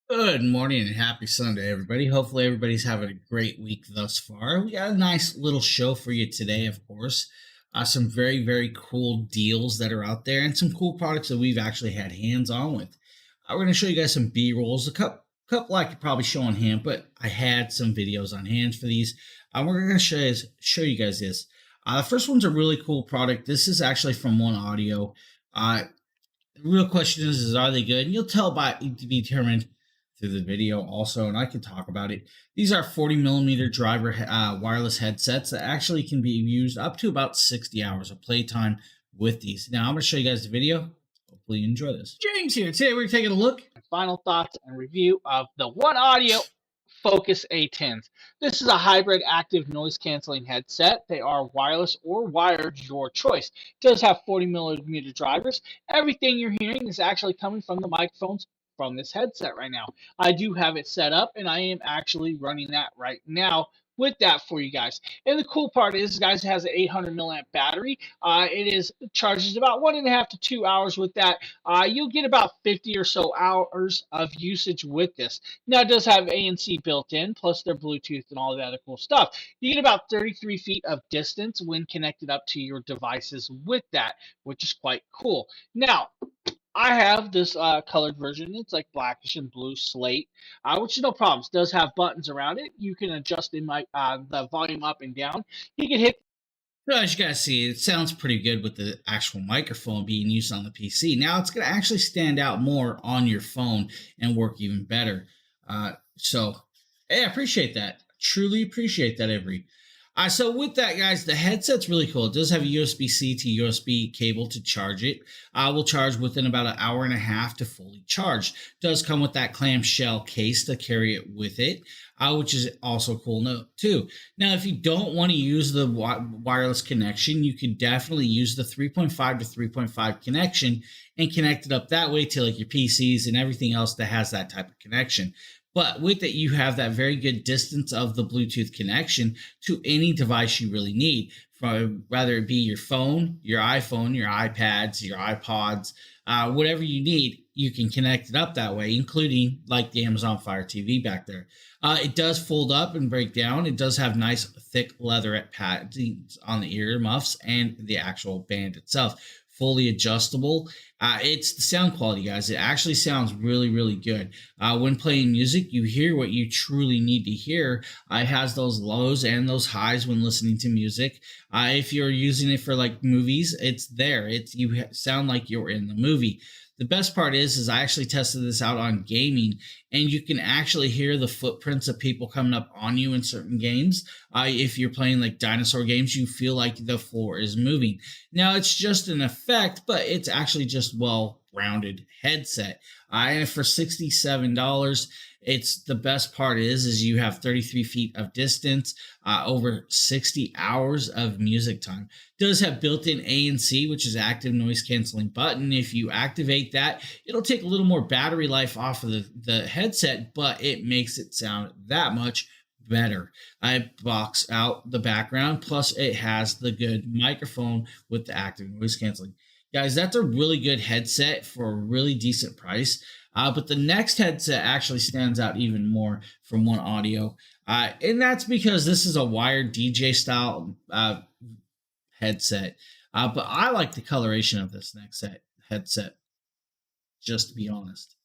Good morning and happy Sunday, everybody. Hopefully, everybody's having a great week thus far. We got a nice little show for you today, of course. Some very, very cool deals that are out there and some cool products that we've actually had hands on with. We're going to show you guys some B rolls, a couple I could probably show on hand, but I had some videos on hand for these. We're going to show you guys this. The first one's a really cool product. This is actually from One Audio. The real question is are they good? And you'll tell by to be determined through the video also, and I can talk about it. These are 40 millimeter driver wireless headsets that actually can be used up to about 60 hours of playtime with these. Now I'm going to show you guys the video. Hopefully you enjoy this. James here. Today we're taking a look. Final thoughts and review of the One Audio Focus A10s. This is a hybrid active noise canceling headset. They are wireless or wired, your choice. It does have 40 millimeter drivers. Everything you're hearing is actually coming from the microphones from this headset right now. I do have it set up and I am actually running that right now with that for you guys. And the cool part is, guys, it has an 800 milliamp battery. It charges about 1.5 to 2 hours with that. You'll get about 50 or so hours of usage with this. Now, it does have ANC built in, plus their Bluetooth and all of that other cool stuff. You get about 33 feet of distance when connected up to your devices with that, which is quite cool. Now, I have this colored version. It's like blackish and blue slate, which is no problems. It does have buttons around it. You can adjust the volume up and down. You can hit. So as you guys see, it sounds pretty good with the actual microphone being used on the PC. Now it's going to actually stand out more on your phone and work even better. Hey, I appreciate that. Truly appreciate that, Avery. So with that, guys, the headset's really cool. It does have a USB-C to USB cable to charge it. Will charge within about an hour and a half to fully charge. It does come with that clamshell case to carry it with it, which is also a cool note too. Now, if you don't want to use the wireless connection, you can definitely use the 3.5 to 3.5 connection and connect it up that way to like your PCs and everything else that has that type of connection. But with it, you have that very good distance of the Bluetooth connection to any device you really need, from whether it be your phone, your iPhone, your iPads, your iPods, whatever you need, you can connect it up that way, including like the Amazon Fire TV back there. It does fold up and break down. It does have nice thick leatherette pads on the ear muffs and the actual band itself. Fully adjustable. It's the sound quality, guys. It actually sounds really, really good. When playing music, you hear what you truly need to hear. It has those lows and those highs when listening to music. If you're using it for like movies, it's there. You sound like you're in the movie. The best part is I actually tested this out on gaming, and you can actually hear the footprints of people coming up on you in certain games. If you're playing like dinosaur games, you feel like the floor is moving. Now, it's just an effect, but it's actually just well-rounded headset. And for $67, it's the best part is you have 33 feet of distance, over 60 hours of music time. It does have built-in ANC, which is active noise canceling button. If you activate that, it'll take a little more battery life off of the headset, but it makes it sound that much better. I box out the background, plus it has the good microphone with the active noise canceling. Guys, that's a really good headset for a really decent price. But the next headset actually stands out even more from One Audio. And that's because this is a wired DJ style headset. But I like the coloration of this next headset, just to be honest.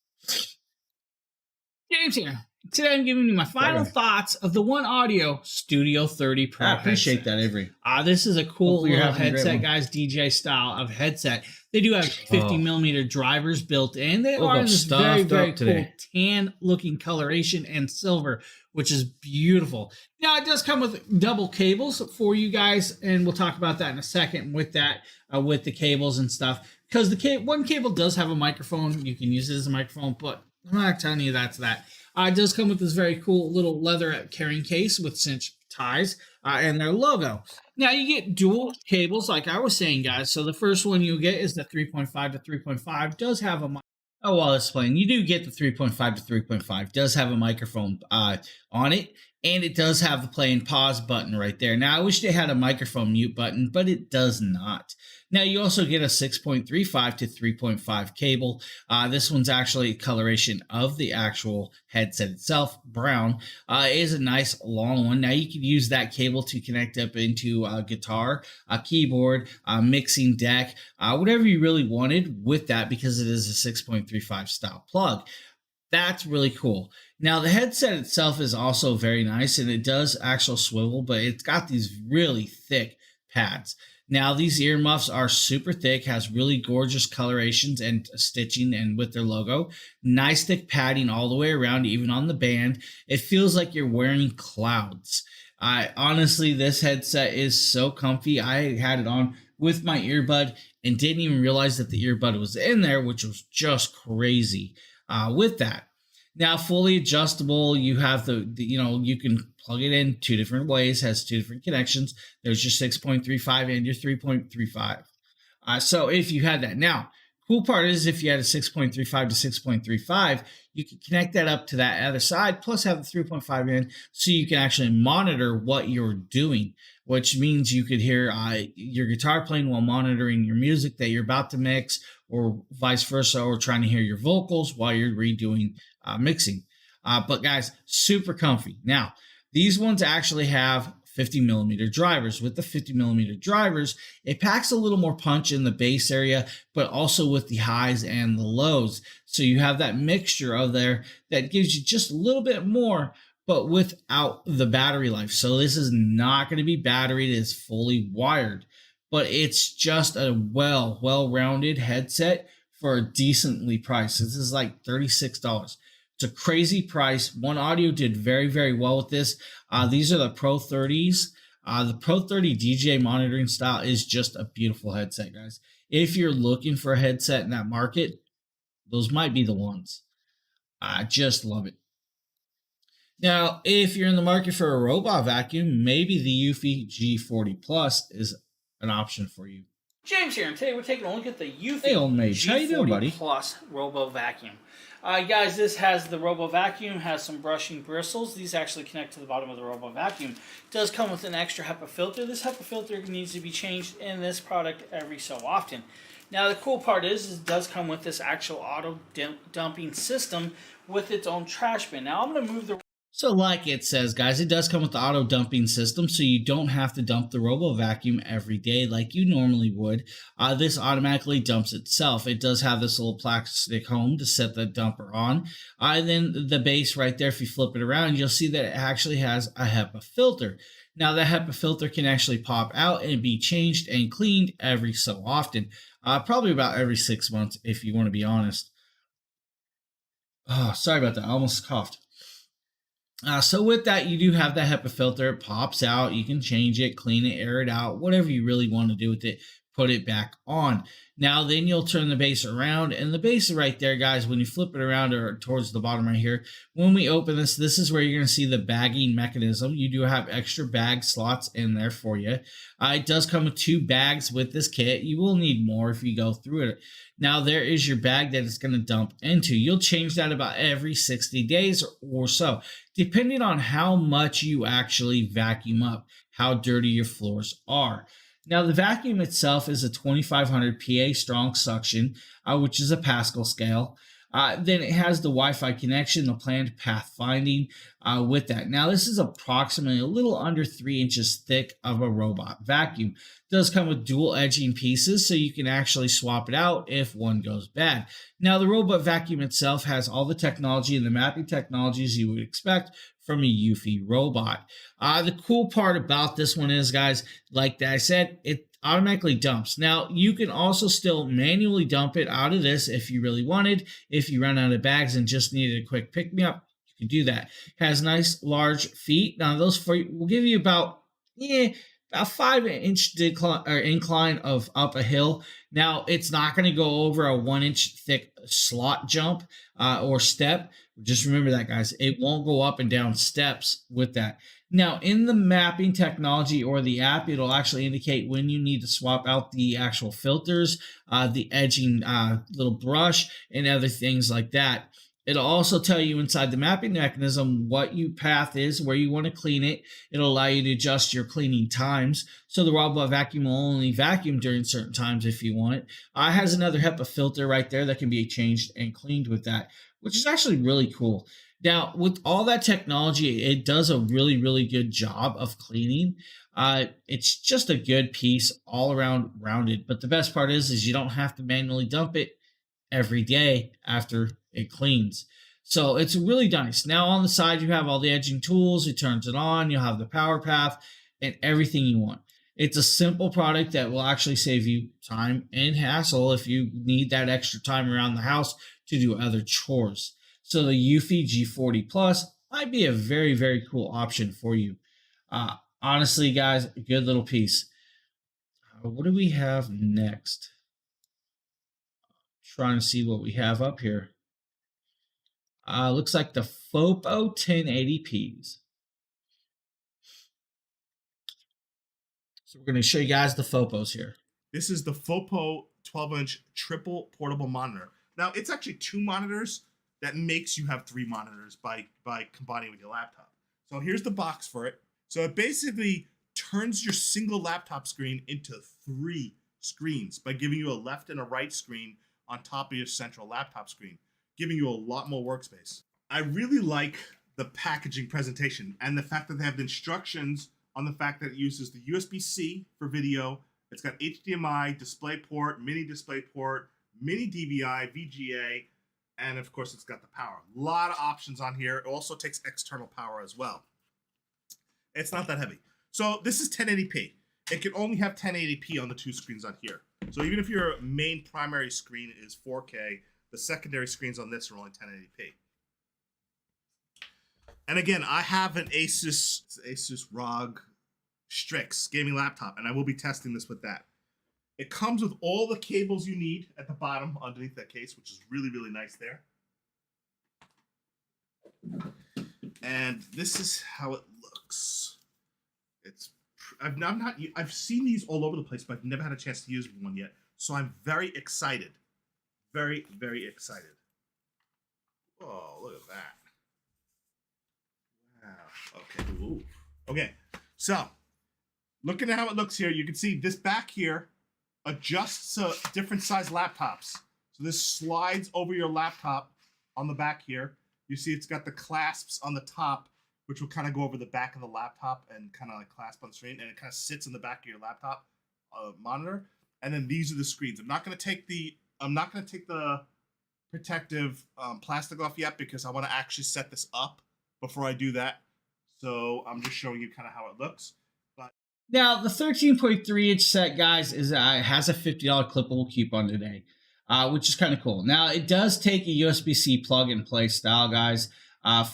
James here. Today I'm giving you my final thoughts of the One Audio Studio 30 Pro. I appreciate that, Avery. This is a cool little headset, guys. DJ style of headset. They do have 50 millimeter drivers built in. They are in this very, very cool tan looking coloration and silver, which is beautiful. Now, it does come with double cables for you guys, and we'll talk about that in a second with that, with the cables and stuff. Because one cable does have a microphone. You can use it as a microphone, but I'm not telling you that's that. It does come with this very cool little leather carrying case with cinch ties and their logo. Now, you get dual cables, like I was saying, guys. So the first one you get is the 3.5 to 3.5. Does have a while it's playing, you do get the 3.5 to 3.5. Does have a microphone on it. And it does have the play and pause button right there. Now, I wish they had a microphone mute button, but it does not. Now, you also get a 6.35 to 3.5 cable. This one's actually a coloration of the actual headset itself. Brown is a nice long one. Now, you can use that cable to connect up into a guitar, a keyboard, a mixing deck, whatever you really wanted with that, because it is a 6.35 style plug. That's really cool. Now, the headset itself is also very nice, and it does actual swivel, but it's got these really thick pads. Now, these earmuffs are super thick, has really gorgeous colorations and stitching, and with their logo. Nice thick padding all the way around, even on the band. It feels like you're wearing clouds. Honestly, this headset is so comfy. I had it on with my earbud and didn't even realize that the earbud was in there, which was just crazy. With that, now fully adjustable, you have you can plug it in two different ways, has two different connections. There's your 6.35 and your 3.35. So if you had that, now cool part is if you had a 6.35 to 6.35, you can connect that up to that other side, plus have the 3.5 in, so you can actually monitor what you're doing, which means you could hear your guitar playing while monitoring your music that you're about to mix, or vice versa, or trying to hear your vocals while you're redoing mixing. But guys, super comfy. Now, these ones actually have 50 millimeter drivers. With the 50 millimeter drivers, it packs a little more punch in the bass area, but also with the highs and the lows. So you have that mixture of there that gives you just a little bit more, but without the battery life. So this is not going to be batteried, it is fully wired, but it's just a well-rounded headset for a decently priced. This is like $36. It's a crazy price. One Audio did very, very well with this. These are the Pro 30s. The Pro 30 DJ monitoring style is just a beautiful headset, guys. If you're looking for a headset in that market, those might be the ones. I just love it. Now, if you're in the market for a robot vacuum, maybe the Eufy G40 Plus is an option for you. James here, and today we're taking a look at the Eufy Hey, old mage. How you doing, buddy? Plus Robo Vacuum. Guys, this has the Robo Vacuum, has some brushing bristles. These actually connect to the bottom of the Robo Vacuum. It does come with an extra HEPA filter. This HEPA filter needs to be changed in this product every so often. Now, the cool part is it does come with this actual auto dumping system with its own trash bin. Now, I'm going to move the... So like it says, guys, it does come with the auto dumping system, so you don't have to dump the Robo Vacuum every day like you normally would. This automatically dumps itself. It does have this little plastic home to set the dumper on. And then the base right there, if you flip it around, you'll see that it actually has a HEPA filter. Now, that HEPA filter can actually pop out and be changed and cleaned every so often. Probably about every 6 months, if you want to be honest. Oh, sorry about that. I almost coughed. So with that, you do have the HEPA filter. It pops out. You can change it, clean it, air it out, whatever you really want to do with it. Put it back on. Now, then you'll turn the base around, and the base right there, guys, when you flip it around or towards the bottom right here, when we open this, this is where you're going to see the bagging mechanism. You do have extra bag slots in there for you. It does come with 2 bags with this kit. You will need more if you go through it. Now, there is your bag that it's going to dump into. You'll change that about every 60 days or so, depending on how much you actually vacuum up, how dirty your floors are. Now, the vacuum itself is a 2500 PA strong suction, which is a Pascal scale. Then it has the Wi-Fi connection, the planned path finding with that. Now, this is approximately a little under 3 inches thick of a robot vacuum. It does come with dual edging pieces, so you can actually swap it out if one goes bad. Now, the robot vacuum itself has all the technology and the mapping technologies you would expect from a Eufy robot. The cool part about this one is, guys, like I said, it automatically dumps. Now, you can also still manually dump it out of this if you really wanted. If you run out of bags and just needed a quick pick-me-up, you can do that. It has nice large feet. Now, those will give you about 5-inch incline of up a hill. Now, it's not going to go over a 1-inch thick slot jump or step. Just remember that, guys. It won't go up and down steps with that. Now, in the mapping technology or the app, it'll actually indicate when you need to swap out the actual filters, the edging little brush, and other things like that. It'll also tell you inside the mapping mechanism what your path is, where you want to clean it. It'll allow you to adjust your cleaning times. So the robot vacuum will only vacuum during certain times if you want. It has another HEPA filter right there that can be changed and cleaned with that, which is actually really cool. Now, with all that technology, it does a really, really good job of cleaning. It's just a good piece all around rounded. But the best part is you don't have to manually dump it every day after it cleans. So it's really nice. Now on the side, you have all the edging tools. It turns it on. You'll have the power path and everything you want. It's a simple product that will actually save you time and hassle if you need that extra time around the house to do other chores. So the Eufy G40 Plus might be a very, very cool option for you. Honestly, guys, a good little piece. What do we have next? Trying to see what we have up here. Looks like the FOPO 1080p's. So we're going to show you guys the FOPOs here. This is the FOPO 12-inch triple portable monitor. Now, it's actually 2 monitors that makes you have 3 monitors by combining with your laptop. So here's the box for it. So it basically turns your single laptop screen into 3 screens by giving you a left and a right screen on top of your central laptop screen, giving you a lot more workspace. I really like the packaging presentation and the fact that they have the instructions on the fact that it uses the USB-C for video. It's got HDMI, DisplayPort, mini DisplayPort, mini DVI, VGA, and of course it's got the power. A lot of options on here. It also takes external power as well. It's not that heavy. So this is 1080p. It can only have 1080p on the 2 screens on here. So even if your main primary screen is 4K, the secondary screens on this are only 1080p. And again, I have an Asus ROG Strix gaming laptop, and I will be testing this with that. It comes with all the cables you need at the bottom underneath that case, which is really, really nice there. And this is how it looks. I've seen these all over the place, but I've never had a chance to use one yet. So I'm very excited. Very, very excited. Oh, look at that. Wow. Okay. Ooh. Okay. So, looking at how it looks here, you can see this back here adjusts to different size laptops. So this slides over your laptop on the back here. You see it's got the clasps on the top, which will kind of go over the back of the laptop and kind of like clasp on the screen, and it kind of sits in the back of your laptop monitor. And then these are the screens. I'm not going to take the protective plastic off yet because I want to actually set this up before I do that. So I'm just showing you kind of how it looks. But now the 13.3 inch set, guys, has a $50 clippable coupon today, which is kind of cool. Now it does take a USB-C plug and play style, guys,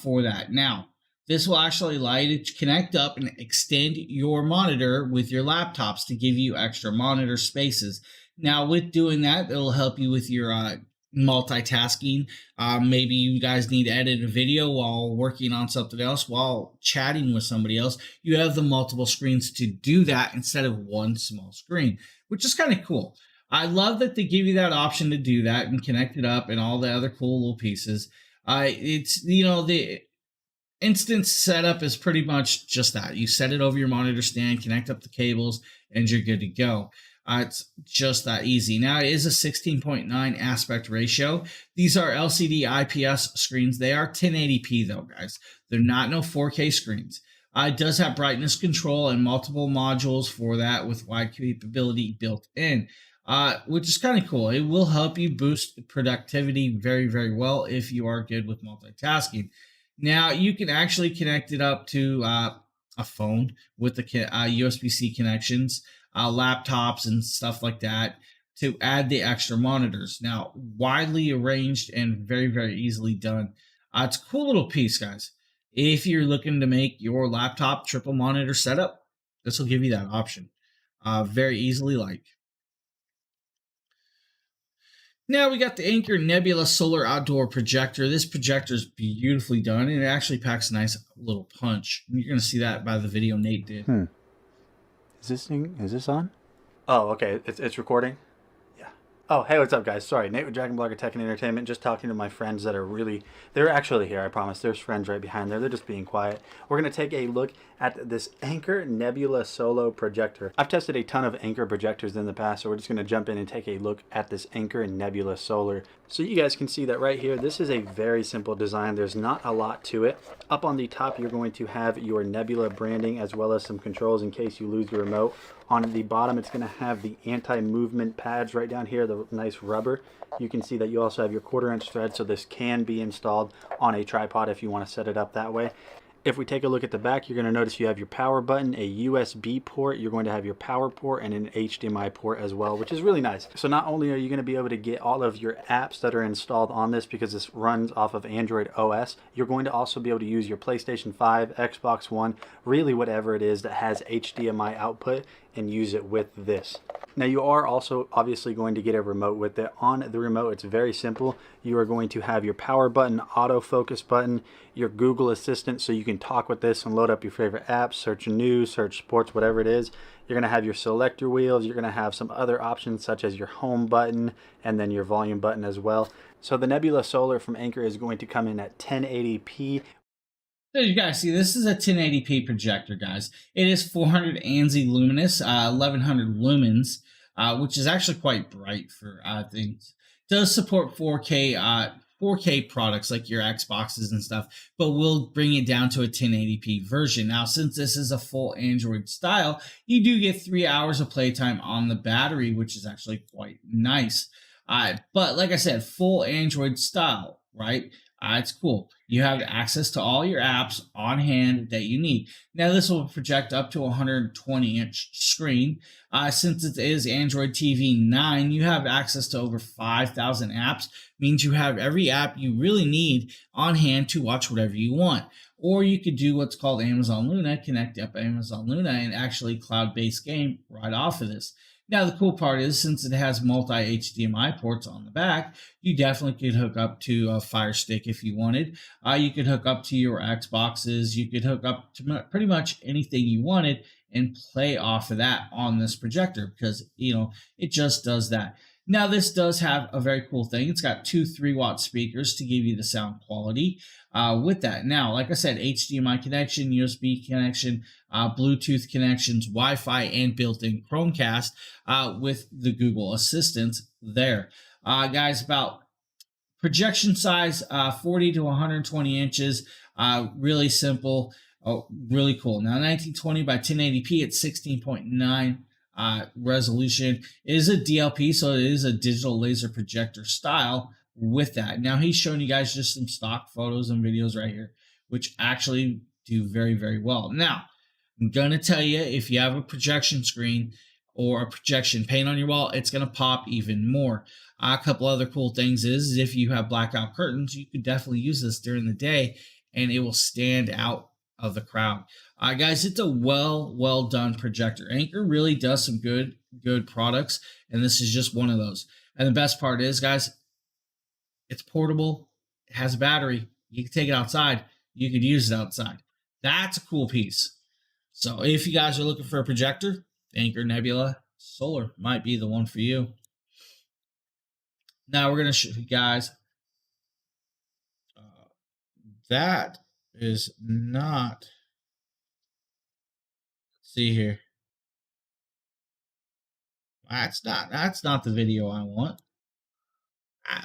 for that. Now this will actually allow you to connect up and extend your monitor with your laptops to give you extra monitor spaces. Now, with doing that, it'll help you with your multitasking. Maybe you guys need to edit a video while working on something else, while chatting with somebody else. You have the multiple screens to do that instead of one small screen, which is kind of cool. I love that they give you that option to do that and connect it up and all the other cool little pieces. It's, the instant setup is pretty much just that. You set it over your monitor stand, connect up the cables, and you're good to go. It's just that easy. Now, it is a 16.9 aspect ratio. These are LCD IPS screens. They are 1080p, though, guys. They're not no 4K screens. It does have brightness control and multiple modules for that with wide capability built in, which is kind of cool. It will help you boost productivity very, very well if you are good with multitasking. Now, you can actually connect it up to a phone with the USB-C connections, laptops and stuff like that to add the extra monitors. Now, widely arranged and very, very easily done. It's a cool little piece, guys. If you're looking to make your laptop triple monitor setup, this will give you that option. Very easily like. Now we got the Anker Nebula Solar Outdoor Projector. This projector is beautifully done, and it actually packs a nice little punch. You're going to see that by the video Nate did. Is this on? Oh, okay. It's recording? Yeah. Oh, hey, what's up, guys? Sorry, Nate with DragonBlogger Tech and Entertainment. Just talking to my friends that are they're actually here, I promise. There's friends right behind there. They're just being quiet. We're going to take a look at this Anker Nebula Solo projector. I've tested a ton of Anker projectors in the past, so we're just going to jump in and take a look at this Anker Nebula Solar. So you guys can see that right here, this is a very simple design. There's not a lot to it. Up on the top, you're going to have your Nebula branding as well as some controls in case you lose your remote. On the bottom, it's going to have the anti-movement pads right down here, the nice rubber. You can see that you also have your 1/4" thread, so this can be installed on a tripod if you want to set it up that way. If we take a look at the back, you're going to notice you have your power button, a USB port, you're going to have your power port, and an HDMI port as well, which is really nice. So not only are you going to be able to get all of your apps that are installed on this because this runs off of Android OS, you're going to also be able to use your PlayStation 5, Xbox One, really whatever it is that has HDMI output, and use it with this. Now you are also obviously going to get a remote with it. On the remote, it's very simple. You are going to have your power button, autofocus button, your Google Assistant, so you can talk with this and load up your favorite apps, search news, search sports, whatever it is. You're going to have your selector wheels. You're going to have some other options such as your home button and then your volume button as well. So the Nebula Solar from Anker is going to come in at 1080p. So you guys see, this is a 1080p projector, guys. It is 400 ANSI luminous, 1100 lumens, which is actually quite bright for things. It does support 4K products like your Xboxes and stuff, but we'll bring it down to a 1080p version. Now, since this is a full Android style, you do get 3 hours of playtime on the battery, which is actually quite nice. But like I said, full Android style, right? It's cool. You have access to all your apps on hand that you need. Now, this will project up to a 120-inch screen. Since it is Android TV 9, you have access to over 5,000 apps. Means you have every app you really need on hand to watch whatever you want. Or you could do what's called Amazon Luna, connect up Amazon Luna, and actually cloud-based game right off of this. Now, the cool part is, since it has multi-HDMI ports on the back, you definitely could hook up to a Fire Stick if you wanted. You could hook up to your Xboxes. You could hook up to pretty much anything you wanted and play off of that on this projector because, it just does that. Now, this does have a very cool thing. It's got two 3-watt speakers to give you the sound quality with that. Now, like I said, HDMI connection, USB connection, Bluetooth connections, Wi-Fi, and built-in Chromecast with the Google Assistant there. Guys, about projection size, 40 to 120 inches, really simple, really cool. Now, 1920 by 1080p at 16.9 resolution. It is a DLP, so it is a digital laser projector style with that. Now, he's showing you guys just some stock photos and videos right here, which actually do very, very well. Now, I'm going to tell you, if you have a projection screen or a projection pane on your wall, it's going to pop even more. A couple other cool things is if you have blackout curtains, you could definitely use this during the day and it will stand out of the crowd. Guys, it's a well done projector. Anker really does some good products, and this is just one of those. And the best part is, guys, it's portable. It has a battery. You can take it outside. You could use it outside. That's a cool piece. So if you guys are looking for a projector, Anker Nebula Solar might be the one for you. Now we're going to show you guys. That is not. Let's see here. That's not the video I want.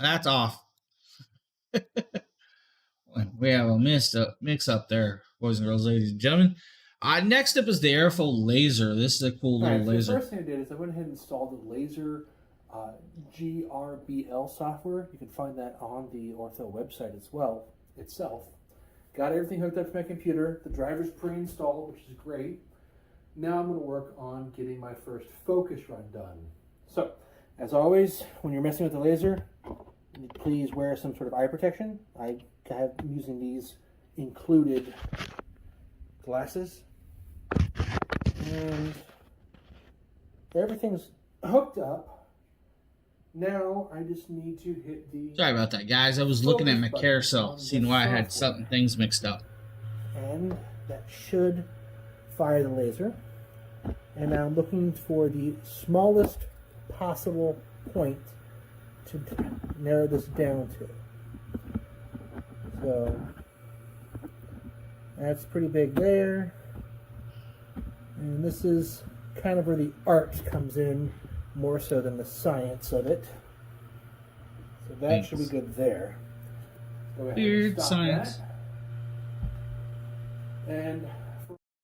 That's off. We have a mix up there, boys and girls, ladies and gentlemen. Next up is the Airflow Laser. This is a cool little laser. The first thing I did is I went ahead and installed the Laser GRBL software. You can find that on the Ortho website as well itself. Got everything hooked up to my computer. The driver's pre-installed, which is great. Now I'm going to work on getting my first focus run done. So, as always, when you're messing with the laser, please wear some sort of eye protection. I'm using these included glasses. And everything's hooked up. Now I just need to hit the... Sorry about that, guys. I was looking at my carousel, seeing why I had things mixed up. And that should fire the laser. And now I'm looking for the smallest possible point to narrow this down to. So that's pretty big there. And this is kind of where the art comes in more so than the science of it. So that should be good there. Go ahead Weird and stop science. that. And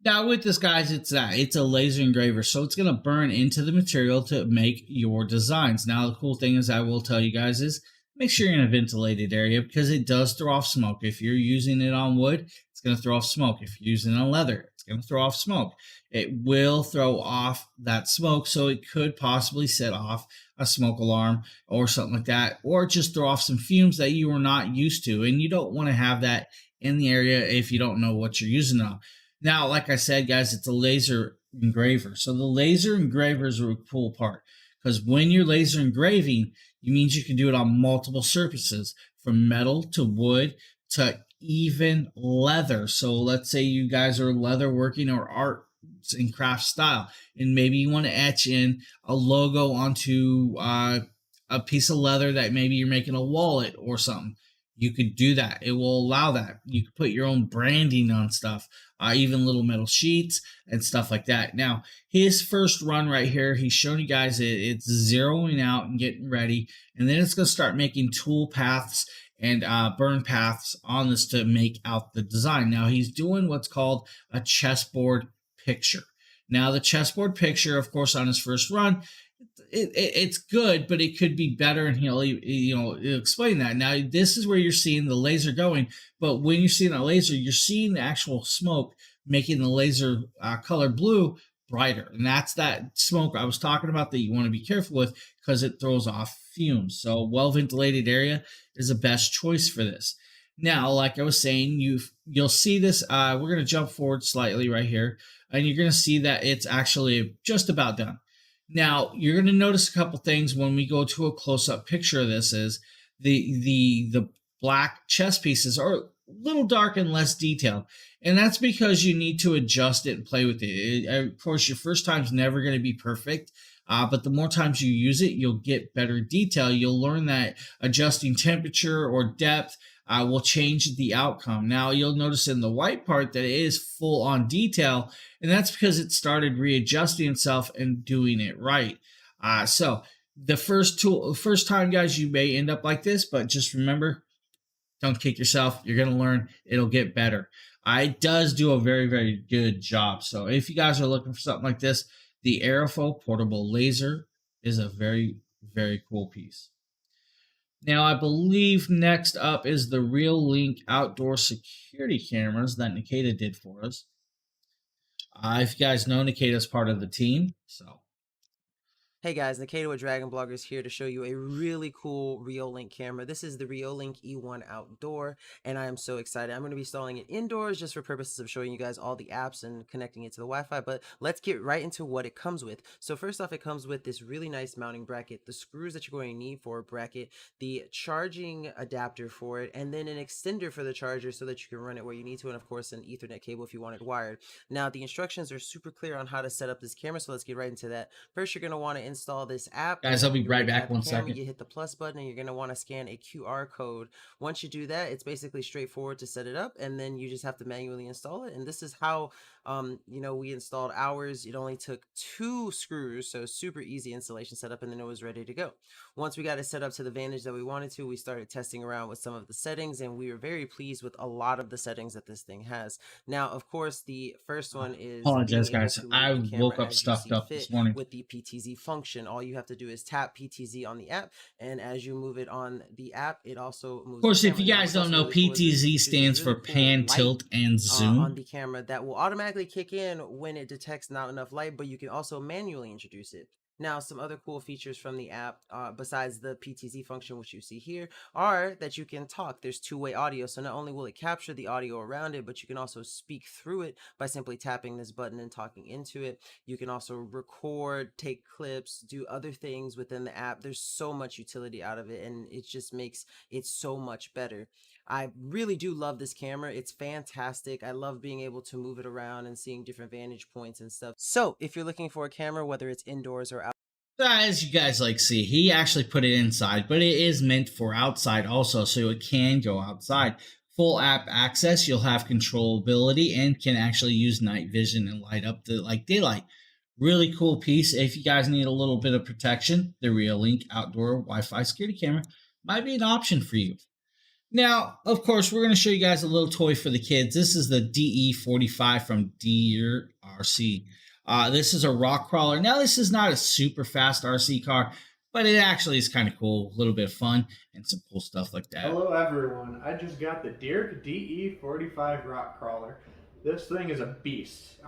Now with this, guys, it's a laser engraver, so it's going to burn into the material to make your designs. Now the cool thing is, I will tell you guys, is make sure you're in a ventilated area, because it does throw off smoke. If you're using it on wood, it's going to throw off smoke. If you're using it on leather, it's going to throw off smoke. It will throw off that smoke, so it could possibly set off a smoke alarm or something like that, or just throw off some fumes that you are not used to, and you don't want to have that in the area if you don't know what you're using it on. Now, like I said, guys, it's a laser engraver. So the laser engravers are a cool part, because when you're laser engraving, it means you can do it on multiple surfaces, from metal to wood to even leather. So let's say you guys are leather working or art and craft style, and maybe you want to etch in a logo onto a piece of leather that maybe you're making a wallet or something. You could do that. It will allow that. You could put your own branding on stuff, even little metal sheets and stuff like that. Now, his first run right here, he's showing you guys it's zeroing out and getting ready, and then it's going to start making tool paths and burn paths on this to make out the design. Now, he's doing what's called a chessboard picture. Now, the chessboard picture, of course, on his first run, it's good, but it could be better, and he'll explain that. Now, this is where you're seeing the laser going, but when you're seeing a laser, you're seeing the actual smoke making the laser color blue brighter, and that's that smoke I was talking about that you want to be careful with, because it throws off fumes. So well ventilated area is the best choice for this. Now, like I was saying, you'll see this. We're going to jump forward slightly right here, and you're going to see that it's actually just about done. Now, you're going to notice a couple things when we go to a close-up picture of this. Is the black chess pieces are a little dark and less detailed, and that's because you need to adjust it and play with it. Of course, your first time's never going to be perfect, but the more times you use it, you'll get better detail. You'll learn that adjusting temperature or depth will change the outcome. Now, you'll notice in the white part that it is full on detail, and that's because it started readjusting itself and doing it right. So the first time, guys, you may end up like this, but just remember, don't kick yourself. You're going to learn. It'll get better. It does do a very, very good job. So if you guys are looking for something like this, the Aerofo portable laser is a very, very cool piece. Now, I believe next up is the Real Link outdoor security cameras that Nikita did for us. If you guys know, Nikita's part of the team, so. Hey guys, Nikita with DragonBloggers here to show you a really cool Reolink camera. This is the Reolink E1 Outdoor, and I am so excited. I'm going to be installing it indoors just for purposes of showing you guys all the apps and connecting it to the Wi-Fi, but let's get right into what it comes with. So first off, it comes with this really nice mounting bracket, the screws that you're going to need for a bracket, the charging adapter for it, and then an extender for the charger so that you can run it where you need to, and of course an Ethernet cable if you want it wired. Now, the instructions are super clear on how to set up this camera, so let's get right into that. First, you're going to want to install this app. Guys, I'll be right back 1 second. You hit the plus button and you're going to want to scan a QR code. Once you do that, it's basically straightforward to set it up, and then you just have to manually install it. And this is how we installed ours. It only took 2 screws, so super easy installation setup, and then it was ready to go. Once we got it set up to the vantage that we wanted to, we started testing around with some of the settings, and we were very pleased with a lot of the settings that this thing has. Now, of course, the first one is apologize, guys. I woke up stuffed up this morning with the PTZ function. All you have to do is tap PTZ on the app, and as you move it on the app, it also moves. Of course, if you guys don't know, PTZ stands for pan, tilt, and zoom on the camera that will automatically kick in when it detects not enough light, but you can also manually introduce it. Now, some other cool features from the app, besides the PTZ function, which you see here, are that you can talk. There's two-way audio, so not only will it capture the audio around it, but you can also speak through it by simply tapping this button and talking into it. You can also record, take clips, do other things within the app. There's so much utility out of it, and it just makes it so much better. I really do love this camera. It's fantastic. I love being able to move it around and seeing different vantage points and stuff. So if you're looking for a camera, whether it's indoors or As you guys like see, he actually put it inside, but it is meant for outside also, so it can go outside. Full app access, you'll have controllability and can actually use night vision and light up the like daylight. Really cool piece. If you guys need a little bit of protection, the Reolink outdoor Wi-Fi security camera might be an option for you. Now, of course, we're going to show you guys a little toy for the kids. This is the DE45 from Deer RC. This is a rock crawler. Now, this is not a super fast RC car, but it actually is kind of cool. A little bit of fun and some cool stuff like that. Hello everyone, I just got the Deer DE45 rock crawler. This thing is a beast.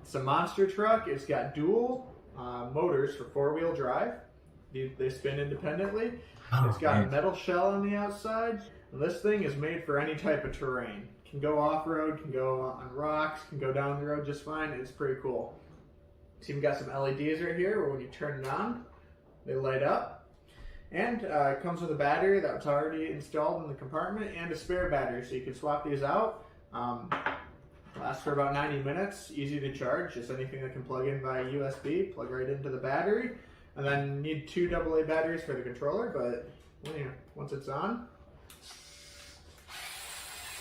It's a monster truck. It's got dual motors for four-wheel drive. They spin independently. It's got a metal shell on the outside. And this thing is made for any type of terrain. Can go off-road, can go on rocks, can go down the road just fine. It's pretty cool. It's even got some LEDs right here where when you turn it on, they light up. And it comes with a battery that's already installed in the compartment and a spare battery, so you can swap these out. Lasts for about 90 minutes, easy to charge, just anything that can plug in via USB, plug right into the battery. And then you need 2 AA batteries for the controller, but once it's on,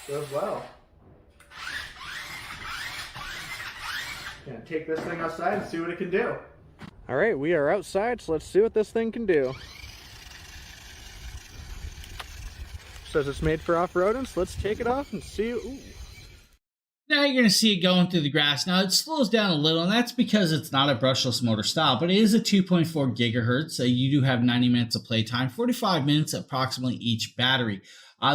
it goes well. Gonna take this thing outside and see what it can do. Alright, we are outside, so let's see what this thing can do. Says it's made for off-roading, so let's take it off and see. Ooh. Now you're going to see it going through the grass. Now it slows down a little, and that's because it's not a brushless motor style, but it is a 2.4 gigahertz. So you do have 90 minutes of playtime, 45 minutes approximately each battery.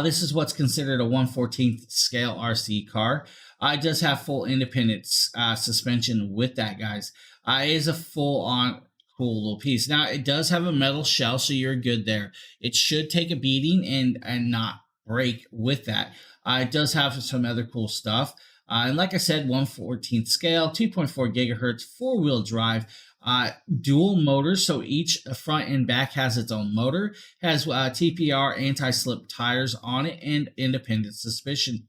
This is what's considered a 1/14th scale RC car. It does have full independent suspension with that, guys. It is a full-on cool little piece. Now it does have a metal shell, so you're good there. It should take a beating and not break with that. It does have some other cool stuff. And like I said, 1/14th scale, 2.4 gigahertz, four-wheel drive, dual motors. So each front and back has its own motor, has TPR anti-slip tires on it, and independent suspension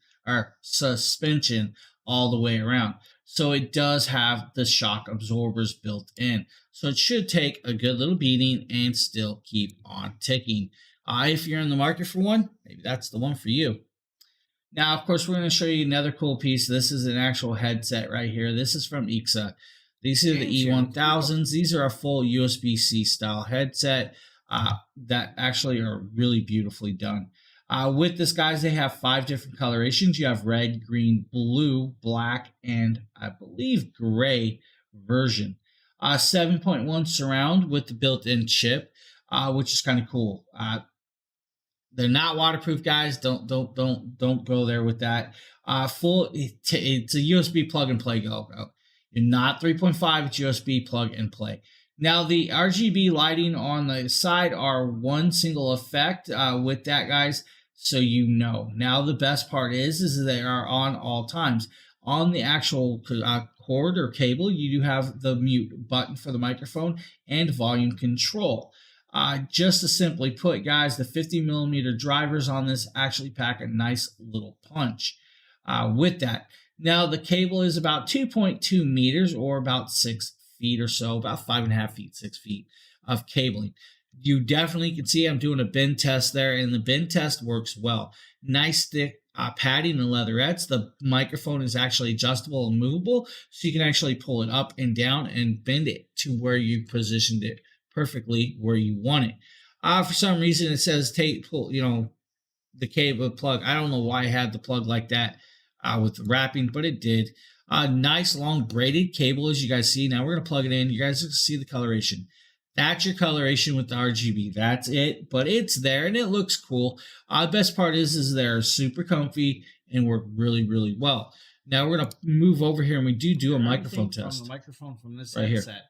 all the way around. So it does have the shock absorbers built in. So it should take a good little beating and still keep on ticking. If you're in the market for one, maybe that's the one for you. Now, of course, we're going to show you another cool piece. This is an actual headset right here. This is from IXA. These are the E1000s. These are a full USB-C style headset that actually are really beautifully done. With this, guys, they have 5 different colorations. You have red, green, blue, black, and I believe gray version. 7.1 surround with the built-in chip, which is kind of cool. They're not waterproof, guys. Don't go there with that. It's a USB plug and play go. You're not 3.5. It's USB plug and play. Now the RGB lighting on the side are one single effect with that, guys. So you know. Now the best part is they are on all times. On the actual cord or cable, you do have the mute button for the microphone and volume control. Just to simply put, guys, the 50mm drivers on this actually pack a nice little punch with that. Now, the cable is about 2.2 meters or about 6 feet or so, about 5.5 feet, 6 feet of cabling. You definitely can see I'm doing a bend test there, and the bend test works well. Nice thick padding and leatherettes. The microphone is actually adjustable and movable, so you can actually pull it up and down and bend it to where you positioned it perfectly where you want it. For some reason it says pull, the cable plug. I don't know why I had the plug like that with the wrapping, but it did. Nice long braided cable, as you guys see. Now we're gonna plug it in. You guys can see the coloration. That's your coloration with the RGB. That's it, but it's there and it looks cool. The best part is they're super comfy and work really, really well. Now we're gonna move over here and we do a microphone test. The microphone from this right headset. Here.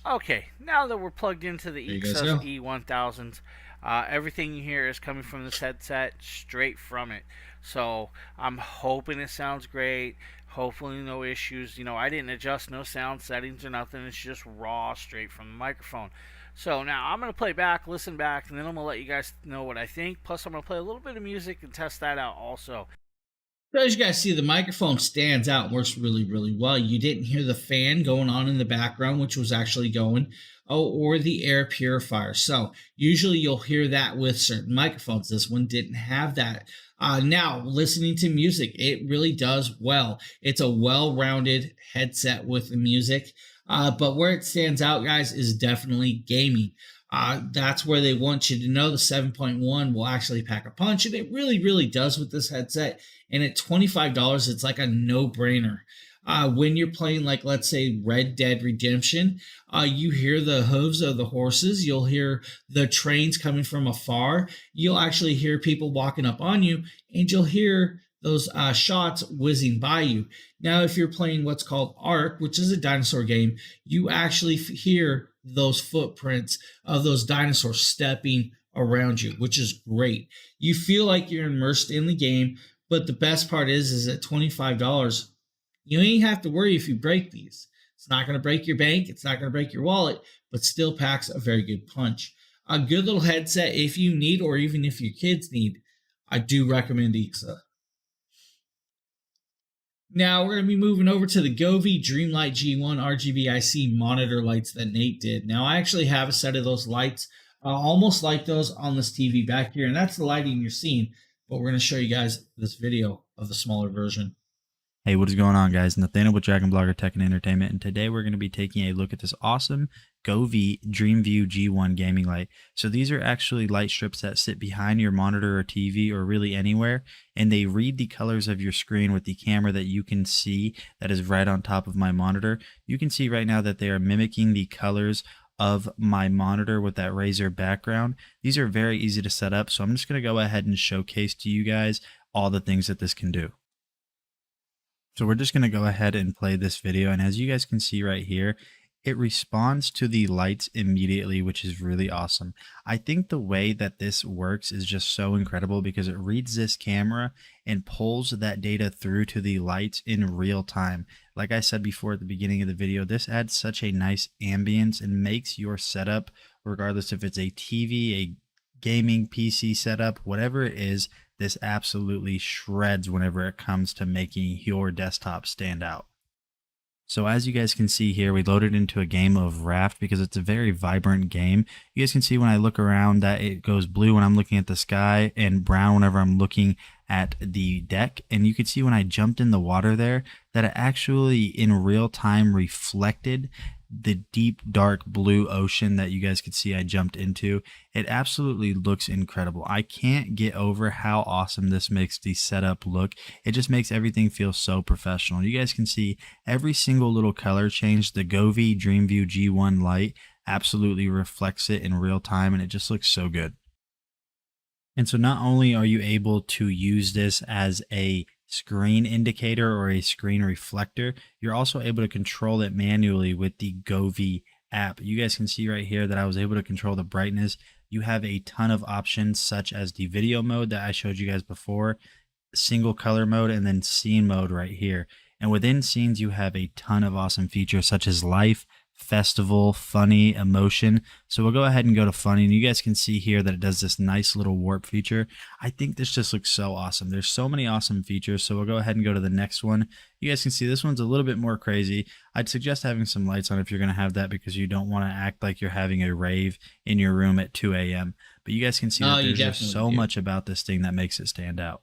Okay, now that we're plugged into the IXA E1000s, everything you hear is coming from this headset, straight from it. So I'm hoping it sounds great. Hopefully no issues. I didn't adjust no sound settings or nothing. It's just raw, straight from the microphone. So now I'm going to play back, listen back, and then I'm going to let you guys know what I think. Plus I'm going to play a little bit of music and test that out also. So as you guys see, the microphone stands out and works really, really well. You didn't hear the fan going on in the background, which was actually going, or the air purifier. So usually you'll hear that with certain microphones. This one didn't have that. Now, listening to music, it really does well. It's a well-rounded headset with the music. But where it stands out, guys, is definitely gaming. That's where they want you to know the 7.1 will actually pack a punch, and it really, really does with this headset. And at $25, it's like a no-brainer. When you're playing, like, let's say Red Dead Redemption, you hear the hooves of the horses. You'll hear the trains coming from afar. You'll actually hear people walking up on you, and you'll hear those shots whizzing by you. Now, if you're playing what's called Ark, which is a dinosaur game, you actually hear those footprints of those dinosaurs stepping around you, which is great. You feel like you're immersed in the game, but the best part is at $25, you ain't have to worry if you break these. It's not going to break your bank. It's not going to break your wallet, but still packs a very good punch. A good little headset if you need, or even if your kids need. I do recommend Ixa. Now we're going to be moving over to the Govee Dreamlight G1 RGB-IC monitor lights that Nate did. Now I actually have a set of those lights, almost like those on this TV back here, and that's the lighting you're seeing. But we're going to show you guys this video of the smaller version. Hey, what is going on, guys? Nathaniel with DragonBlogger Tech and Entertainment, and today we're going to be taking a look at this awesome Govee DreamView G1 gaming light. So these are actually light strips that sit behind your monitor or TV or really anywhere, and they read the colors of your screen with the camera that you can see that is right on top of my monitor. You can see right now that they are mimicking the colors of my monitor with that Razer background. These are very easy to set up, so I'm just going to go ahead and showcase to you guys all the things that this can do. So we're just going to go ahead and play this video, and as you guys can see right here, it responds to the lights immediately, which is really awesome. I think the way that this works is just so incredible because it reads this camera and pulls that data through to the lights in real time. Like I said before at the beginning of the video, this adds such a nice ambience and makes your setup, regardless if it's a TV, a gaming PC setup, whatever it is, this absolutely shreds whenever it comes to making your desktop stand out. So as you guys can see here, we loaded into a game of Raft because it's a very vibrant game. You guys can see when I look around that it goes blue when I'm looking at the sky and brown whenever I'm looking at the deck. And you can see when I jumped in the water there that it actually in real time reflected the deep dark blue ocean that you guys could see I jumped into. It absolutely looks incredible. I can't get over how awesome this makes the setup look. It just makes everything feel so professional. You guys can see every single little color change. The Govee DreamView G1 light absolutely reflects it in real time, and it just looks so good. And so not only are you able to use this as a screen indicator or a screen reflector, you're also able to control it manually with the Govee app. You guys can see right here that I was able to control the brightness. You have a ton of options such as the video mode that I showed you guys before, single color mode, and then scene mode right here. And within scenes you have a ton of awesome features such as life, festival, funny, emotion. So we'll go ahead and go to funny, and you guys can see here that it does this nice little warp feature. I think this just looks so awesome. There's so many awesome features, so we'll go ahead and go to the next one. You guys can see this one's a little bit more crazy. I'd suggest having some lights on if you're going to have that because you don't want to act like you're having a rave in your room at 2 a.m. But you guys can see that there's just so much about this thing that makes it stand out.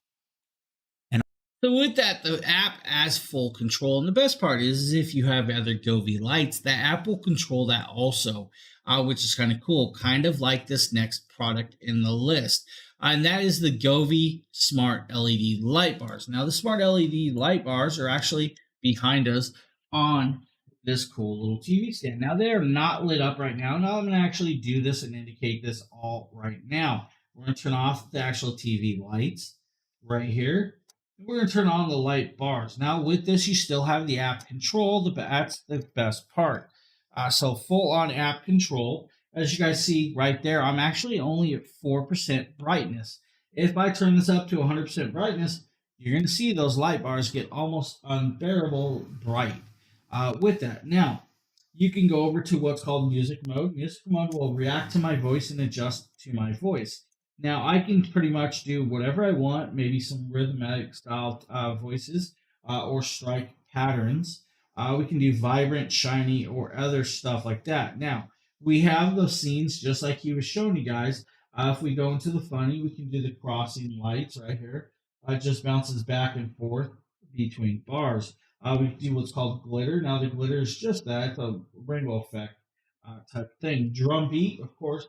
So with that, the app has full control. And the best part is if you have other Govee lights, the app will control that also, which is kind of cool, kind of like this next product in the list. And that is the Govee Smart LED light bars. Now, the Smart LED light bars are actually behind us on this cool little TV stand. Now, they are not lit up right now. Now, I'm going to actually do this and indicate this all right now. We're going to turn off the actual TV lights right here. We're going to turn on the light bars. Now, with this, you still have the app control. That's the best part. So full on app control. As you guys see right there, I'm actually only at 4% brightness. If I turn this up to 100% brightness, you're going to see those light bars get almost unbearable bright with that. Now, you can go over to what's called music mode. Music mode will react to my voice and adjust to my voice. Now I can pretty much do whatever I want, maybe some rhythmic style voices or strike patterns. We can do vibrant, shiny, or other stuff like that. Now, we have those scenes just like he was showing you guys. If we go into the funny, we can do the crossing lights right here. It just bounces back and forth between bars. We can do what's called glitter. Now, the glitter is just that. It's a rainbow effect type thing. Drum beat, of course,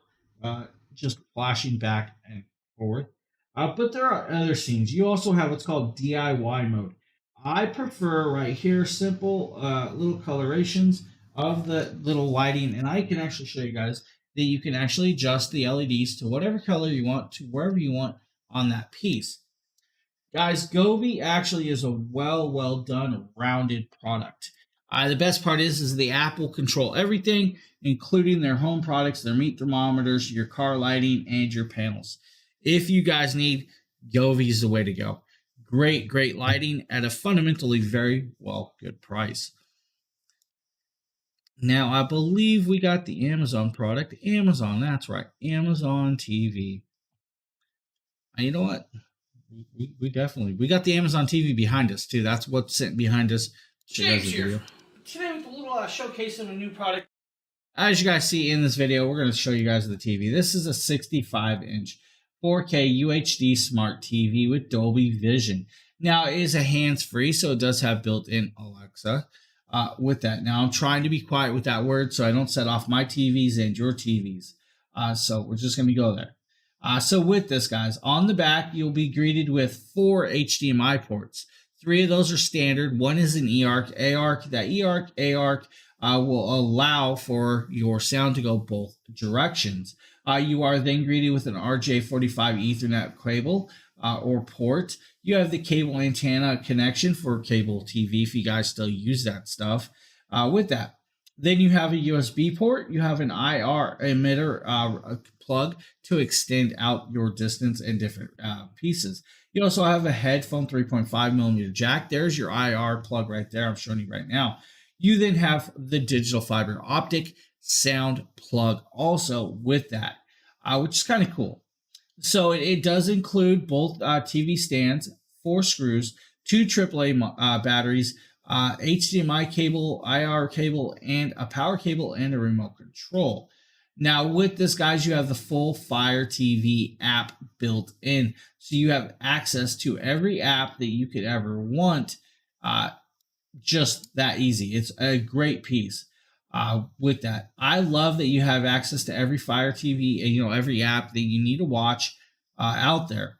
just flashing back and forth. But there are other scenes. You also have what's called DIY mode. I prefer right here simple little colorations of the little lighting, and I can actually show you guys that you can actually adjust the LEDs to whatever color you want to wherever you want on that piece. Guys, Govee actually is a well done, rounded product. The best part is the app will control everything, including their home products, their meat thermometers, your car lighting, and your panels. If you guys need, Govee is the way to go. Great lighting at a fundamentally very good price. Now, I believe we got the Amazon product. Amazon, that's right. Amazon TV. And you know what? We got the Amazon TV behind us, too. That's what's sitting behind us. James here. Today with a little showcase of a new product. As you guys see in this video, we're going to show you guys the TV. This is a 65-inch 4K UHD smart TV with Dolby Vision. Now, it is a hands-free, so it does have built-in Alexa with that. Now, I'm trying to be quiet with that word so I don't set off my TVs and your TVs. So we're just going to go there. So with this, guys, on the back, you'll be greeted with 4 HDMI ports. 3 of those are standard. 1 is an eARC, ARC. That eARC, ARC will allow for your sound to go both directions. You are then greeted with an RJ45 Ethernet cable or port. You have the cable antenna connection for cable TV if you guys still use that stuff with that. Then you have a USB port. You have an IR emitter plug to extend out your distance and different pieces. You also have a headphone 3.5 millimeter jack. There's your IR plug right there. I'm showing you right now. You then have the digital fiber optic sound plug also with that, which is kind of cool. So it does include both TV stands, 4 screws, 2 AAA batteries, HDMI cable, IR cable, and a power cable and a remote control. Now with this, guys, you have the full Fire TV app built in. So you have access to every app that you could ever want. Just that easy. It's a great piece with that. I love that you have access to every Fire TV and every app that you need to watch out there.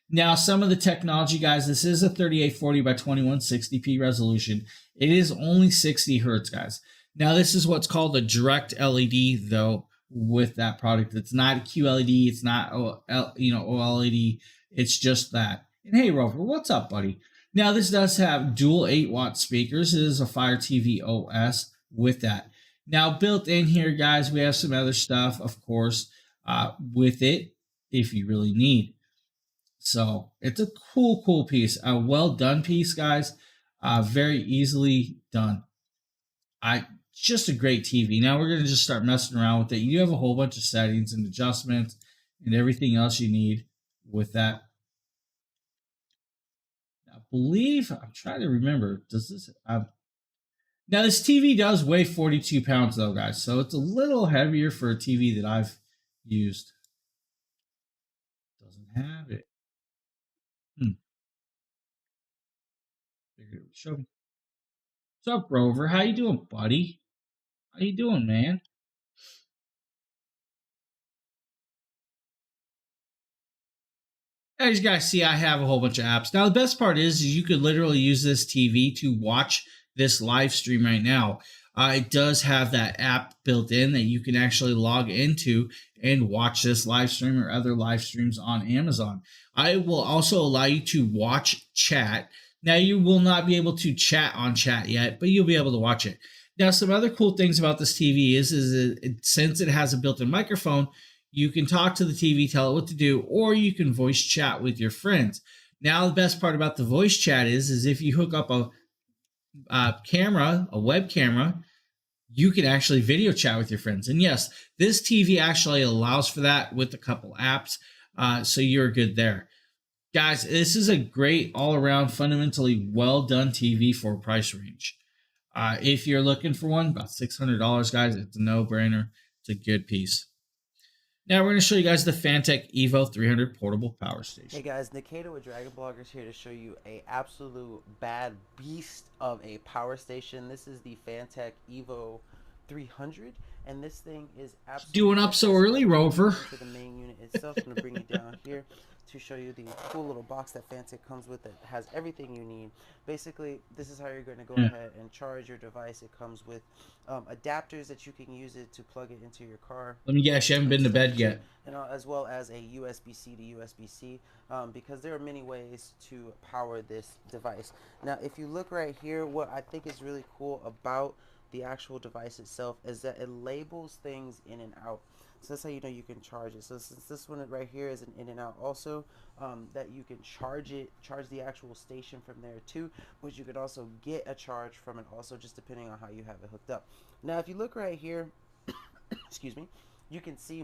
Now, some of the technology, guys, this is a 3840 by 2160p resolution. It is only 60 hertz, guys. Now, this is what's called a direct LED, though, with that product. It's not a QLED. It's not OLED. It's just that. And hey, Rover, what's up, buddy? Now, this does have dual 8-watt speakers. It is a Fire TV OS with that. Now, built in here, guys, we have some other stuff, of course, with it if you really need. So it's a cool piece, a well done piece, guys. Very easily done. Just a great TV. Now we're going to just start messing around with it. You have a whole bunch of settings and adjustments and everything else you need with that. I believe, I'm trying to remember, does this, now this TV does weigh 42 pounds though, guys. So it's a little heavier for a TV that I've used. Doesn't have it. Show me. What's up, Rover? How you doing, buddy? How you doing, man? As you guys see, I have a whole bunch of apps. Now, the best part is you could literally use this TV to watch this live stream right now. It does have that app built in that you can actually log into and watch this live stream or other live streams on Amazon. I will also allow you to watch chat. Now, you will not be able to chat on chat yet, but you'll be able to watch it. Now, some other cool things about this TV is since it has a built-in microphone, you can talk to the TV, tell it what to do, or you can voice chat with your friends. Now, the best part about the voice chat is if you hook up a camera, a web camera, you can actually video chat with your friends. And yes, this TV actually allows for that with a couple apps. So you're good there. Guys, this is a great all-around, fundamentally well-done TV for a price range. If you're looking for one, about $600, guys. It's a no-brainer. It's a good piece. Now we're going to show you guys the Fantech Evo 300 portable power station. Hey guys, Nikita with DragonBloggers here to show you a absolute bad beast of a power station. This is the Fantech Evo 300, and this thing is absolutely doing up so early, Rover. to the main unit itself. I'm going to bring you down here to show you the cool little box that Fantech comes with that has everything you need. Basically, this is how you're going to go ahead and charge your device. It comes with adapters that you can use it to plug it into your car. Let me guess, you haven't been to bed yet. And as well as a USB-C to USB-C, because there are many ways to power this device. Now, if you look right here, what I think is really cool about the actual device itself is that it labels things in and out. So that's how you know you can charge it. So since this one right here is an in and out also, that you can charge the actual station from there too, which you could also get a charge from it also, just depending on how you have it hooked up. Now if you look right here, excuse me, you can see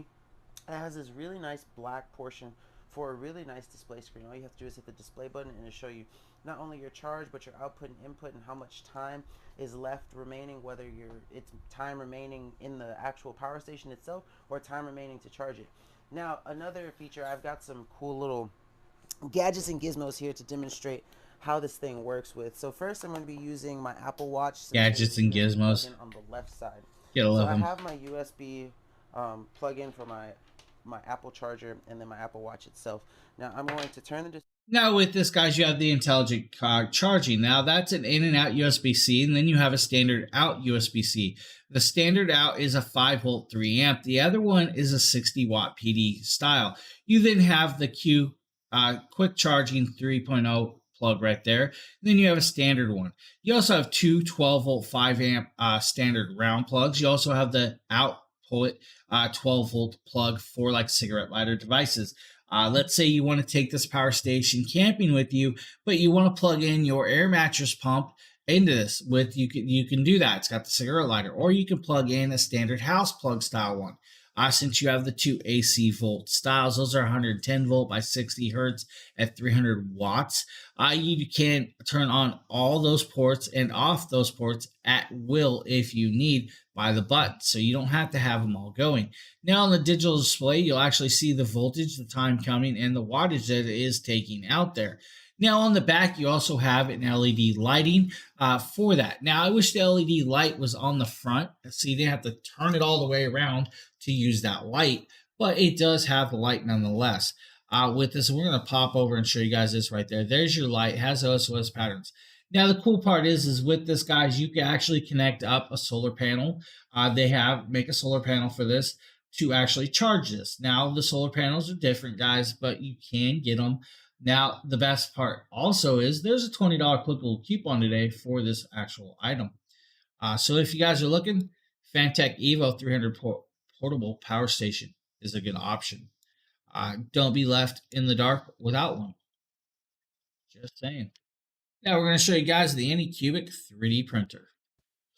it has this really nice black portion for a really nice display screen. All you have to do is hit the display button and it'll show you not only your charge but your output and input and how much time is left remaining, whether it's time remaining in the actual power station itself or time remaining to charge it. Now another feature, I've got some cool little gadgets and gizmos here to demonstrate how this thing works with. So first I'm going to be using my Apple Watch. Gadgets and gizmos on the left side. Gotta love them. I have my USB plug-in for my Apple charger and then my Apple Watch itself. Now I'm going to turn the Now with this, guys, you have the intelligent charging. Now that's an in and out USB-C, and then you have a standard out USB-C. The standard out is a 5-volt 3 amp. The other one is a 60-watt PD style. You then have the quick charging 3.0 plug right there. And then you have a standard one. You also have two 12-volt 5 amp standard round plugs. You also have the output 12-volt plug for like cigarette lighter devices. Let's say you want to take this power station camping with you, but you want to plug in your air mattress pump into this. You can do that. It's got the cigarette lighter, or you can plug in a standard house plug style one. Since you have the two AC volt styles, those are 110 volt by 60 hertz at 300 watts. You can turn on all those ports and off those ports at will if you need by the button, so you don't have to have them all going. Now on the digital display, you'll actually see the voltage, the time coming, and the wattage that it is taking out there. Now on the back, you also have an LED lighting for that. Now I wish the LED light was on the front, so you didn't have to turn it all the way around to use that light, but it does have the light nonetheless. With this, we're going to pop over and show you guys this right there. There's your light. It has SOS patterns. Now the cool part is with this, guys, you can actually connect up a solar panel. They make a solar panel for this to actually charge this. Now the solar panels are different, guys, but you can get them. Now the best part also is there's a $20 clickable coupon today for this actual item. So if you guys are looking, Fantech Evo 300 portable power station is a good option. Don't be left in the dark without one. Just saying. Now we're going to show you guys the Anycubic 3D printer.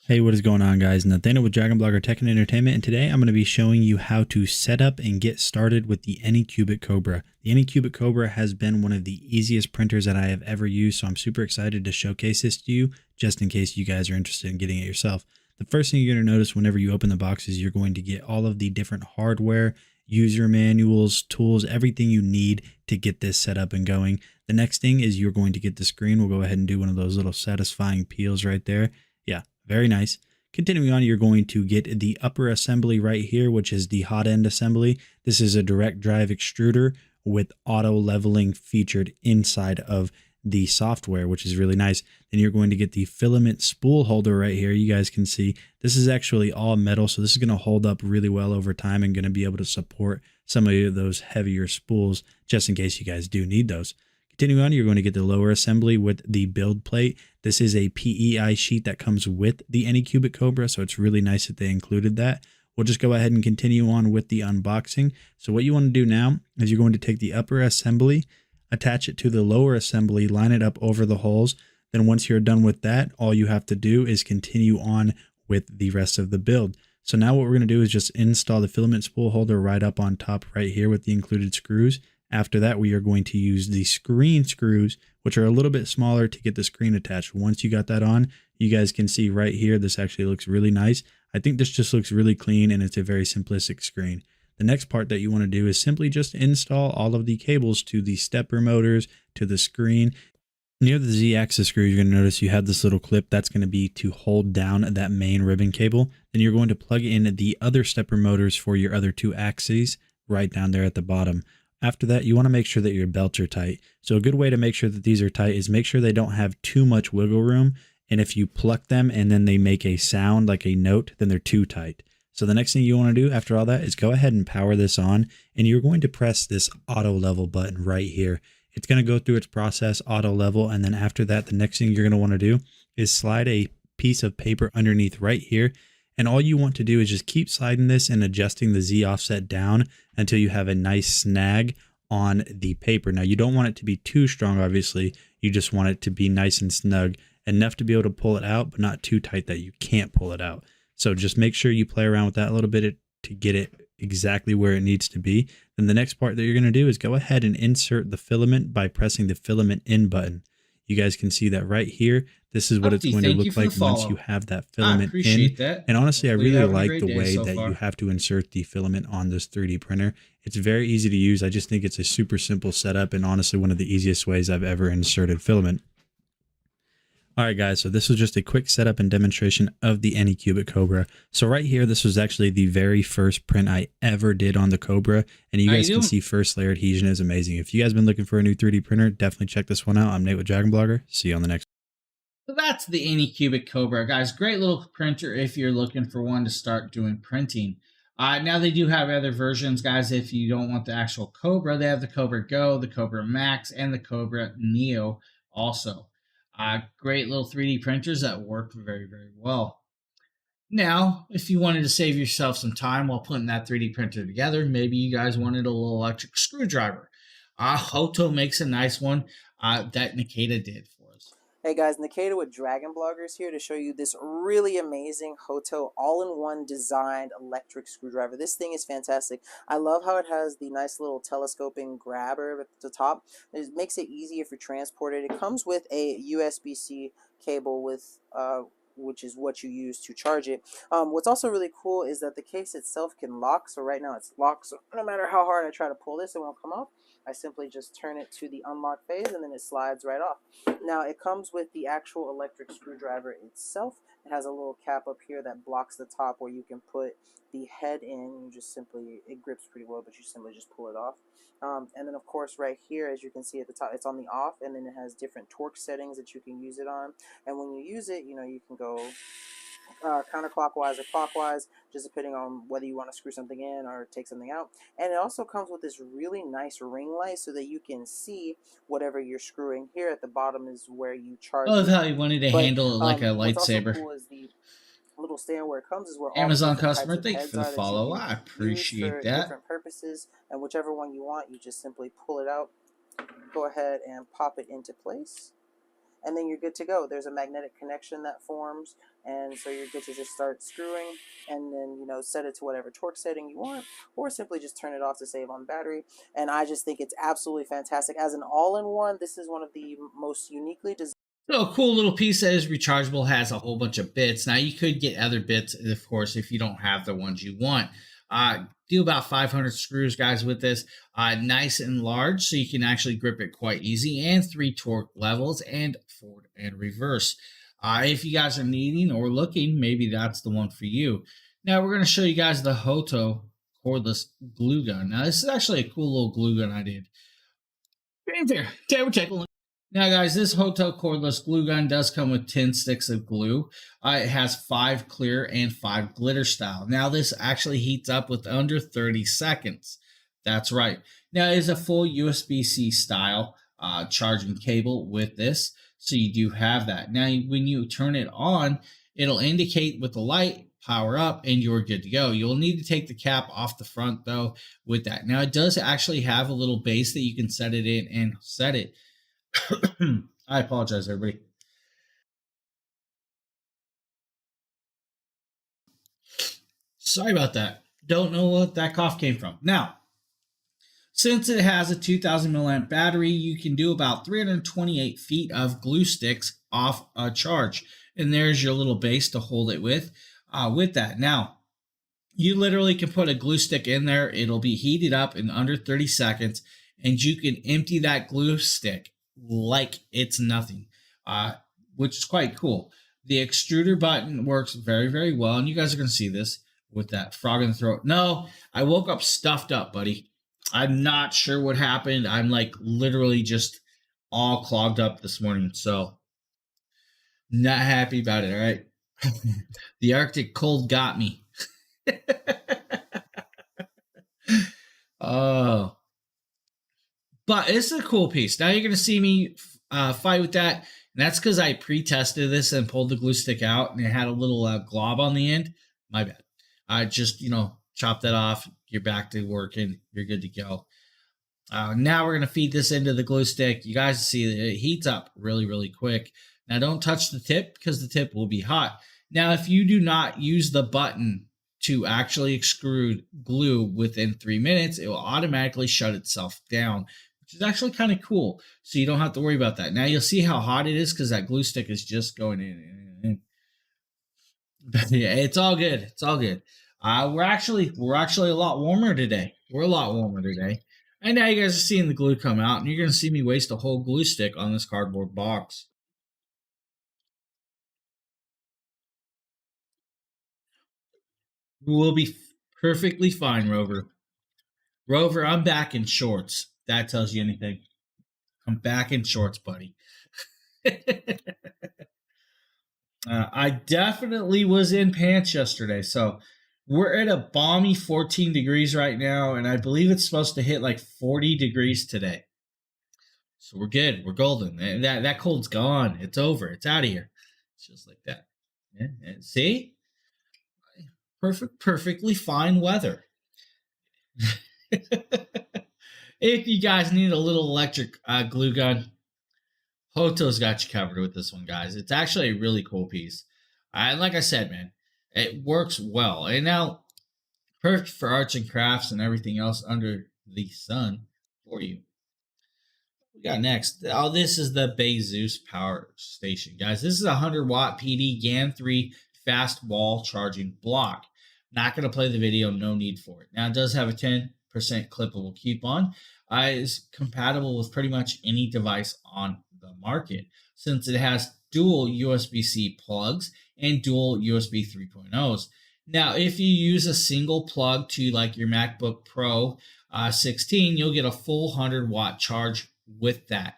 Hey, what is going on, guys? Nathaniel with DragonBlogger Tech and Entertainment, and today I'm going to be showing you how to set up and get started with the Anycubic Cobra. The Anycubic Cobra has been one of the easiest printers that I have ever used, so I'm super excited to showcase this to you, just in case you guys are interested in getting it yourself. The first thing you're going to notice whenever you open the box is you're going to get all of the different hardware, user manuals, tools, everything you need to get this set up and going. The next thing is you're going to get the screen. We'll go ahead and do one of those little satisfying peels right there. Yeah, very nice. Continuing on, you're going to get the upper assembly right here, which is the hot end assembly. This is a direct drive extruder with auto leveling featured inside of the software, which is really nice. Then you're going to get the filament spool holder right here. You guys can see this is actually all metal, so this is going to hold up really well over time and going to be able to support some of those heavier spools just in case you guys do need those. Continuing on, you're going to get the lower assembly with the build plate. This is a PEI sheet that comes with the Anycubic Cobra, so it's really nice that they included that. We'll just go ahead and continue on with the unboxing. So what you want to do now is you're going to take the upper assembly, attach it to the lower assembly, line it up over the holes. Then once you're done with that, all you have to do is continue on with the rest of the build. So now what we're going to do is just install the filament spool holder right up on top right here with the included screws. After that, we are going to use the screen screws, which are a little bit smaller to get the screen attached. Once you got that on, you guys can see right here, this actually looks really nice. I think this just looks really clean and it's a very simplistic screen. The next part that you want to do is simply just install all of the cables to the stepper motors, to the screen. Near the Z-axis screw, you're going to notice you have this little clip that's going to be to hold down that main ribbon cable. Then you're going to plug in the other stepper motors for your other 2 axes right down there at the bottom. After that, you want to make sure that your belts are tight. So a good way to make sure that these are tight is make sure they don't have too much wiggle room. And if you pluck them and then they make a sound like a note, then they're too tight. So the next thing you want to do after all that is go ahead and power this on, and you're going to press this auto level button right here. It's going to go through its process, auto level, and then after that, the next thing you're going to want to do is slide a piece of paper underneath right here. And all you want to do is just keep sliding this and adjusting the Z offset down until you have a nice snag on the paper. Now, you don't want it to be too strong, obviously. You just want it to be nice and snug, enough to be able to pull it out, but not too tight that you can't pull it out. So just make sure you play around with that a little bit to get it exactly where it needs to be. Then the next part that you're going to do is go ahead and insert the filament by pressing the filament in button. You guys can see that right here. This is what it's going to look like once you have that filament in. And honestly, I really like the way that you have to insert the filament on this 3D printer. It's very easy to use. I just think it's a super simple setup and honestly one of the easiest ways I've ever inserted filament. Alright guys, so this was just a quick setup and demonstration of the Anycubic Cobra. So right here, this was actually the very first print I ever did on the Cobra, and you guys can see first layer adhesion is amazing. If you guys been looking for a new 3D printer, definitely check this one out. I'm Nate with DragonBlogger. See you on the next So that's the Anycubic Cobra, guys. Great little printer if you're looking for one to start doing printing. Now they do have other versions, guys. If you don't want the actual Cobra, they have the Cobra Go, the Cobra Max, and the Cobra Neo also. Great little 3D printers that work very, very well. Now, if you wanted to save yourself some time while putting that 3D printer together, maybe you guys wanted a little electric screwdriver. Hoto makes a nice one that Nikita did for us. Hey guys, Nikita with DragonBloggers here to show you this really amazing Hoto all-in-one designed electric screwdriver. This thing is fantastic. I love how it has the nice little telescoping grabber at the top. It makes it easy if you transport it. It comes with a USB-C cable with which is what you use to charge it. What's also really cool is that the case itself can lock. So right now it's locked, so no matter how hard I try to pull this, it won't come off. I simply just turn it to the unlock phase and then it slides right off. Now it comes with the actual electric screwdriver itself. It has a little cap up here that blocks the top where you can put the head in. You just simply, it grips pretty well, but you simply just pull it off. And then of course right here, as you can see at the top, it's on the off, and then it has different torque settings that you can use it on. And when you use it, you know, you can go counterclockwise or clockwise, just depending on whether you want to screw something in or take something out. And it also comes with this really nice ring light so that you can see whatever you're screwing. Here at the bottom is where you charge. I love how you wanted to handle it like a lightsaber. What's also cool is the little stand where it comes is where Amazon customer, thank you for the follow. I appreciate that. Different purposes, and whichever one you want, you just simply pull it out, go ahead and pop it into place, and then you're good to go. There's a magnetic connection that forms, and so you're good to just start screwing, and then, you know, set it to whatever torque setting you want, or simply just turn it off to save on battery. And I just think it's absolutely fantastic. As an all-in-one, this is one of the most uniquely designed. So a cool little piece that is rechargeable, has a whole bunch of bits. Now you could get other bits, of course, if you don't have the ones you want. Do about 500 screws, guys, with this. Nice and large, so you can actually grip it quite easy, and 3 torque levels, and forward and reverse. If you guys are needing or looking, maybe that's the one for you. Now we're going to show you guys the Hoto cordless glue gun. Now this is actually a cool little glue gun I did. Right there. We'll take a look. Now, guys, this Hoto cordless glue gun does come with 10 sticks of glue. It has 5 clear and 5 glitter style. Now, this actually heats up with under 30 seconds. That's right. Now, it is a full USB-C style charging cable with this, so you do have that. Now, when you turn it on, it'll indicate with the light, power up, and you're good to go. You'll need to take the cap off the front, though, with that. Now, it does actually have a little base that you can set it in and set it. I apologize, everybody. Sorry about that. Don't know what that cough came from. Now, Since it has a 2000 milliamp battery, you can do about 328 feet of glue sticks off a charge. And there's your little base to hold it with that. Now, you literally can put a glue stick in there. It'll be heated up in under 30 seconds, and you can empty that glue stick like it's nothing, which is quite cool. The extruder button works very, very well, and you guys are going to see this with that frog in the throat. No, I woke up stuffed up, buddy. I'm not sure what happened. I'm like literally just all clogged up this morning, so not happy about it, all right? The Arctic cold got me. Oh, but it's a cool piece. Now you're going to see me fight with that. And that's because I pre-tested this and pulled the glue stick out, and it had a little glob on the end. My bad. I just, chop that off. You're back to working. You're good to go. Now we're going to feed this into the glue stick. You guys see that it heats up really, really quick. Now don't touch the tip because the tip will be hot. Now, if you do not use the button to actually extrude glue within 3 minutes, it will automatically shut itself down, which is actually kind of cool. So you don't have to worry about that. Now you'll see how hot it is because that glue stick is just going in. But yeah, it's all good. It's all good. We're actually a lot warmer today. We're a lot warmer today. And now you guys are seeing the glue come out, and you're going to see me waste a whole glue stick on this cardboard box. We'll be perfectly fine, Rover. Rover, I'm back in shorts. That tells you anything. I'm back in shorts, buddy. I definitely was in pants yesterday. So we're at a balmy 14 degrees right now, and I believe it's supposed to hit like 40 degrees today. So we're good. We're golden. And that cold's gone. It's over. It's out of here. It's just like that. Yeah, and see? Perfectly fine weather. If you guys need a little electric glue gun, Hoto's got you covered with this one, guys. It's actually a really cool piece. And like I said, man, it works well. And now, perfect for arts and crafts and everything else under the sun for you. We got next. Oh, this is the Bezos power station, guys. This is a 100-watt PD GAN3 fast wall charging block. Not going to play the video, no need for it. Now, it does have a 10% clippable coupon. Is compatible with pretty much any device on the market, since it has dual USB-C plugs and dual USB 3.0s. Now, if you use a single plug to like your MacBook Pro 16, you'll get a full 100-watt charge with that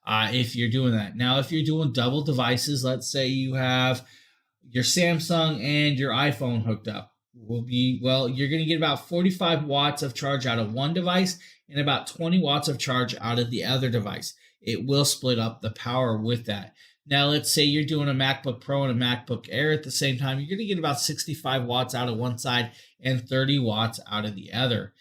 if you're doing that. Now, if you're doing double devices, let's say you have your Samsung and your iPhone hooked up, you're going to get about 45 watts of charge out of one device and about 20 watts of charge out of the other device. It will split up the power with that. Now, let's say you're doing a MacBook Pro and a MacBook Air at the same time. You're going to get about 65 watts out of one side and 30 watts out of the other.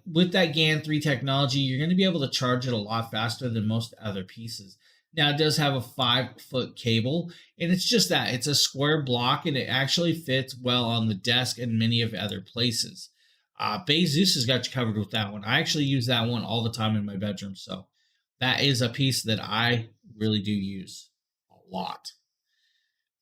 With that GAN3 technology, you're going to be able to charge it a lot faster than most other pieces. Now, it does have a 5-foot cable, and it's just that. It's a square block, and it actually fits well on the desk and many of other places. Bezos has got you covered with that one. I actually use that one all the time in my bedroom, so that is a piece that I really do use a lot.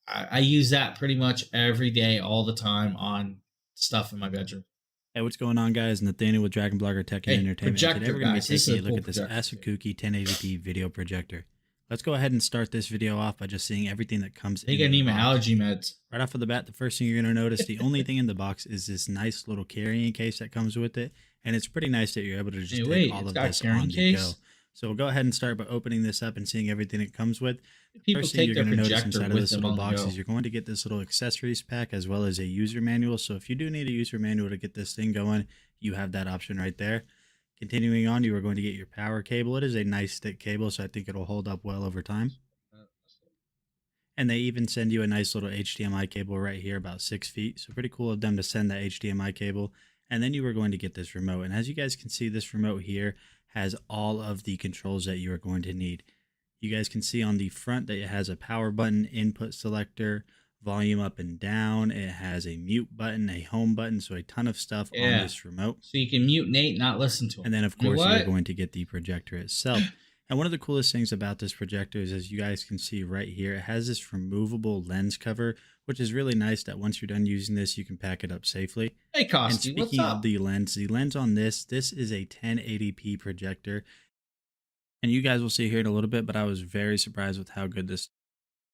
I use that pretty much every day, all the time on stuff in my bedroom. Hey, what's going on, guys? Nathaniel with DragonBlogger Tech and Entertainment. Today we're going to be taking a look at this Asukuki 1080p video projector. Let's go ahead and start this video off by just seeing everything that comes in. I think I need my allergy meds. Right off of the bat, the first thing you're going to notice, the only thing in the box is this nice little carrying case that comes with it. And it's pretty nice that you're able to just take all of this on the go. So we'll go ahead and start by opening this up and seeing everything it comes with. First thing you're going to notice inside of this little box is you're going to get this little accessories pack as well as a user manual. So if you do need a user manual to get this thing going, you have that option right there. Continuing on, you are going to get your power cable. It is a nice thick cable, so I think it'll hold up well over time. And they even send you a nice little HDMI cable right here, about 6 feet. So pretty cool of them to send that HDMI cable. And then you are going to get this remote. And as you guys can see, this remote here has all of the controls that you are going to need. You guys can see on the front that it has a power button, input selector, volume up and down. It has a mute button, a home button, so a ton of stuff on this remote. So you can mute Nate, not listen to him. And then, of course, you're going to get the projector itself. And one of the coolest things about this projector is, as you guys can see right here, it has this removable lens cover, which is really nice that once you're done using this, you can pack it up safely. Hey, Costi, and speaking of the lens on this is a 1080p projector. And you guys will see here in a little bit, but I was very surprised with how good this.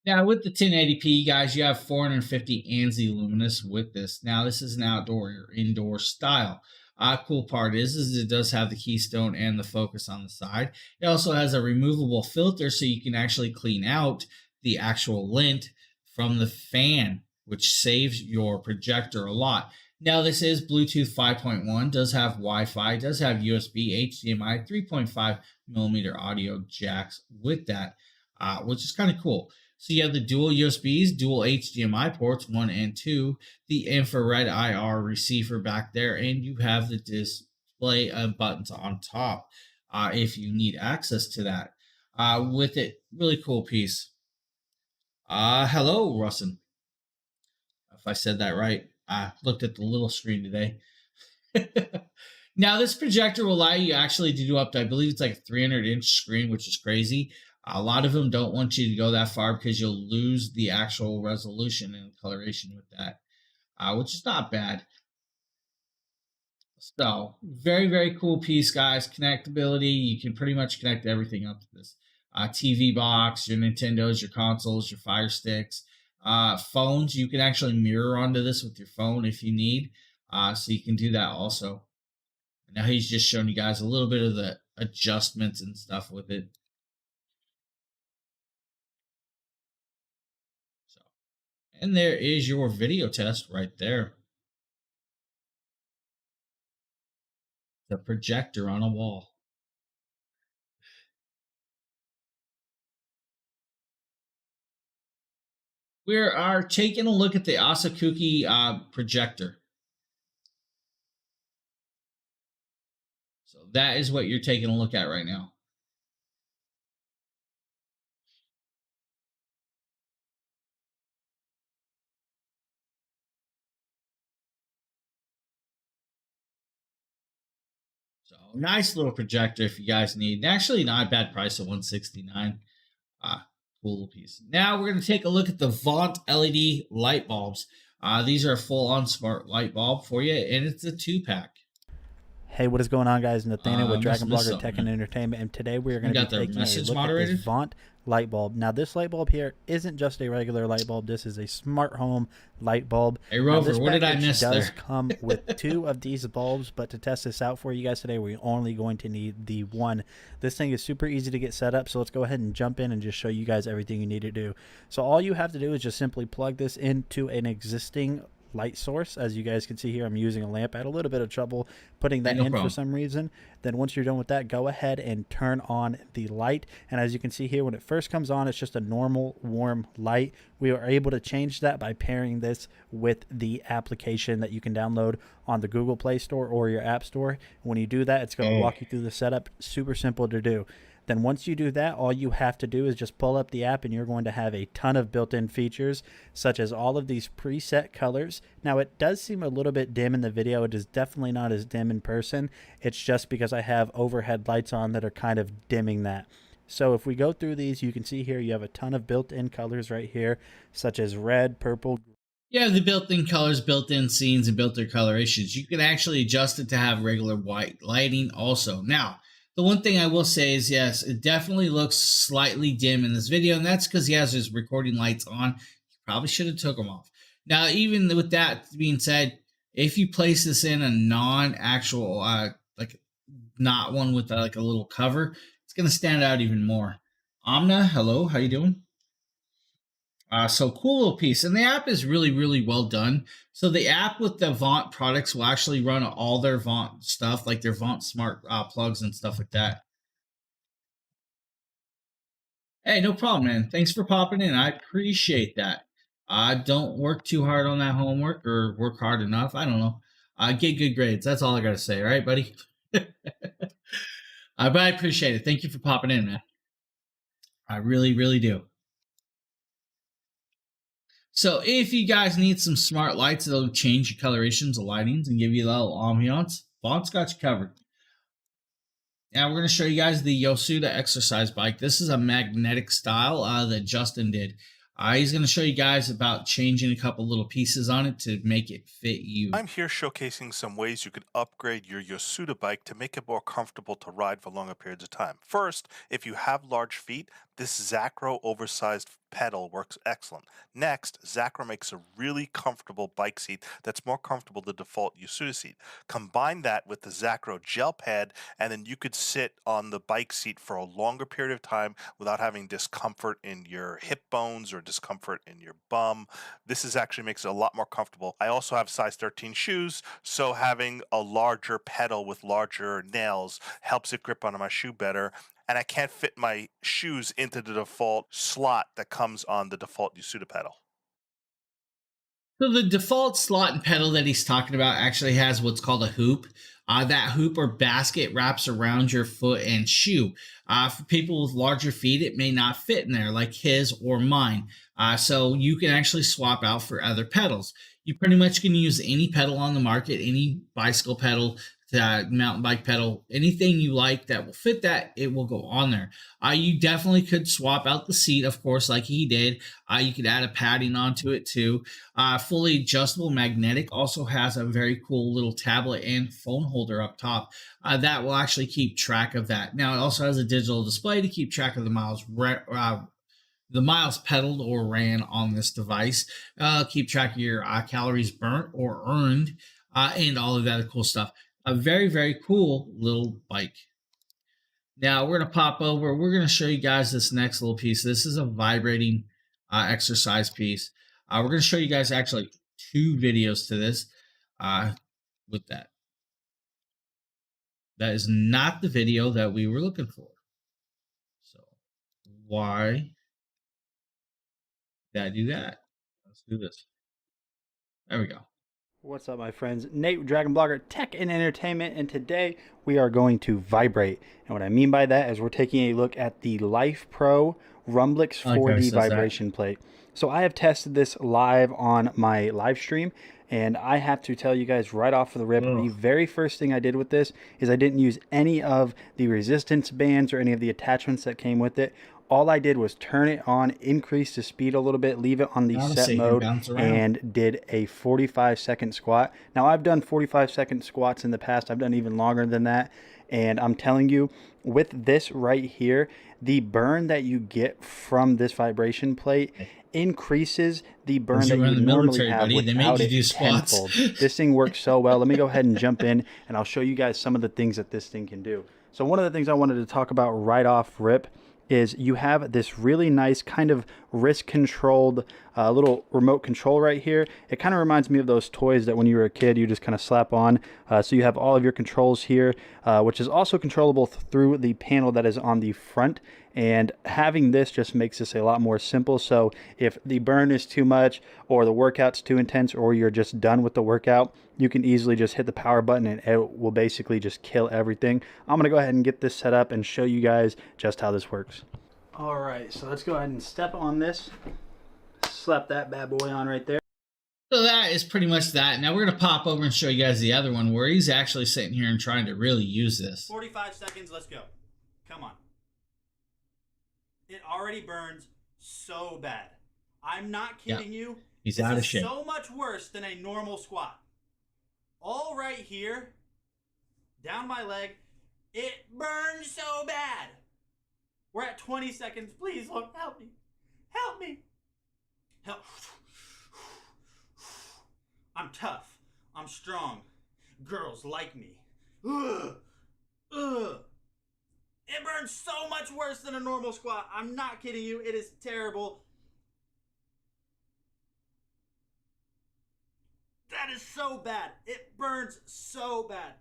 Now, with the 1080p, guys, you have 450 ANSI luminous with this. Now, this is an outdoor or indoor style. Cool part is it does have the keystone and the focus on the side. It also has a removable filter, so you can actually clean out the actual lint from the fan, which saves your projector a lot. Now, this is Bluetooth 5.1, does have Wi-Fi, does have USB, HDMI, 3.5 millimeter audio jacks with that, which is kind of cool. So you have the dual USBs, dual HDMI ports, 1 and 2, the infrared IR receiver back there, and you have the display buttons on top if you need access to that. With it, really cool piece. Hello, Russin. If I said that right. I looked at the little screen today. Now, this projector will allow you actually to do up to, I believe it's like a 300-inch screen, which is crazy. A lot of them don't want you to go that far because you'll lose the actual resolution and coloration with that, which is not bad. So, very, very cool piece, guys. Connectability, you can pretty much connect everything up to this. TV box, your Nintendos, your consoles, your Fire Sticks. Phones, you can actually mirror onto this with your phone if you need. So you can do that also. Now he's just showing you guys a little bit of the adjustments and stuff with it. So, and there is your video test right there. The projector on a wall. We are taking a look at the Asakuki projector. So that is what you're taking a look at right now. So nice little projector if you guys need. Actually, not a bad price at $169. Cool little piece. Now we're going to take a look at the Vaunt LED light bulbs. These are a full-on smart light bulb for you, and it's a 2-pack. Hey, what is going on, guys? Nathaniel with DragonBloggers Tech and Entertainment, and today we are going to be taking a look at this Vaunt light bulb. Now, this light bulb here isn't just a regular light bulb. This is a smart home light bulb. Hey, Rover, what did I miss there? This does come with 2 of these bulbs, but to test this out for you guys today, we're only going to need the 1. This thing is super easy to get set up, so let's go ahead and jump in and just show you guys everything you need to do. So all you have to do is just simply plug this into an existing light source. As you guys can see here, I'm using a lamp. I had a little bit of trouble putting that in for some reason. Then once you're done with that, go ahead and turn on the light. And as you can see here, when it first comes on, it's just a normal warm light. We are able to change that by pairing this with the application that you can download on the Google Play Store or your App Store. When you do that, it's going to walk you through the setup. Super simple to do. Then once you do that, all you have to do is just pull up the app and you're going to have a ton of built-in features, such as all of these preset colors. Now, it does seem a little bit dim in the video. It is definitely not as dim in person. It's just because I have overhead lights on that are kind of dimming that. So if we go through these, you can see here you have a ton of built-in colors right here, such as red, purple. Yeah, the built-in colors, built-in scenes, and built-in colorations. You can actually adjust it to have regular white lighting also. Now, the one thing I will say is, yes, it definitely looks slightly dim in this video, and that's because he has his recording lights on. He probably should have took them off. Now, even with that being said, if you place this in a non-actual, like not one with like a little cover, it's going to stand out even more. Amna, hello, how you doing? So cool little piece. And the app is really, really well done. So the app with the Vaunt products will actually run all their Vaunt stuff, like their Vaunt smart plugs and stuff like that. Hey, no problem, man. Thanks for popping in. I appreciate that. Don't work too hard on that homework or work hard enough. I don't know. Get good grades. That's all I got to say. All right, buddy? But I appreciate it. Thank you for popping in, man. I really, really do. So if you guys need some smart lights that'll change your colorations of lightings and give you a little ambiance, Vaughn's got you covered. Now we're going to show you guys the Yosuda exercise bike. This is a magnetic style that Justin did. He's going to show you guys about changing a couple little pieces on it to make it fit you. I'm here showcasing some ways you could upgrade your Yosuda bike to make it more comfortable to ride for longer periods of time. First, if you have large feet, this Zacro oversized pedal works excellent. Next, Zacro makes a really comfortable bike seat that's more comfortable than the default Yosuda seat. Combine that with the Zacro gel pad, and then you could sit on the bike seat for a longer period of time without having discomfort in your hip bones or discomfort in your bum. This actually makes it a lot more comfortable. I also have size 13 shoes, so having a larger pedal with larger nails helps it grip onto my shoe better. And I can't fit my shoes into the default slot that comes on the default Yosuda pedal. So the default slot and pedal that he's talking about actually has what's called a hoop. That hoop or basket wraps around your foot and shoe. For people with larger feet, it may not fit in there like his or mine. So you can actually swap out for other pedals. You pretty much can use any pedal on the market, any bicycle pedal, mountain bike pedal, anything you like that will fit that, it will go on there. You definitely could swap out the seat, of course, like he did. You could add a padding onto it too. Fully adjustable magnetic also has a very cool little tablet and phone holder up top that will actually keep track of that. Now it also has a digital display to keep track of the miles pedaled or ran on this device. Keep track of your calories burnt or earned, and all of that cool stuff. A very, very cool little bike. Now we're going to pop over. We're going to show you guys this next little piece. This is a vibrating exercise piece. We're going to show you guys actually 2 videos to this with that. That is not the video that we were looking for. So why did I do that? Let's do this. There we go. What's up, my friends? Nate, DragonBlogger Tech and Entertainment, and today we are going to vibrate. And what I mean by that is we're taking a look at the Life Pro Rumblix 4D vibration plate. So I have tested this live on my live stream, and I have to tell you guys right off of the rip, the very first thing I did with this is I didn't use any of the resistance bands or any of the attachments that came with it. All I did was turn it on, increase the speed a little bit, leave it on the set mode, and did a 45-second squat. Now, I've done 45-second squats in the past. I've done even longer than that. And I'm telling you, with this right here, the burn that you get from this vibration plate increases the burn that you would normally have without it tenfold. This thing works so well. Let me go ahead and jump in, and I'll show you guys some of the things that this thing can do. So one of the things I wanted to talk about right off rip is you have this really nice kind of wrist controlled little remote control right here. It kind of reminds me of those toys that when you were a kid you just kind of slap on. So you have all of your controls here, which is also controllable through the panel that is on the front. And having this just makes this a lot more simple. So if the burn is too much, or the workout's too intense, or you're just done with the workout, you can easily just hit the power button and it will basically just kill everything. I'm going to go ahead and get this set up and show you guys just how this works. All right, so let's go ahead and step on this. Slap that bad boy on right there. So that is pretty much that. Now we're going to pop over and show you guys the other one where he's actually sitting here and trying to really use this. 45 seconds, let's go. Come on. It already burns so bad. I'm not kidding you. He's out of shape. So much worse than a normal squat. All right here, down my leg, it burns so bad. We're at 20 seconds. Please, Lord, help me. Help me. Help. I'm tough. I'm strong. Girls like me. Ugh. Ugh. It burns so much worse than a normal squat. I'm not kidding you. It is terrible. That is so bad. It burns so bad.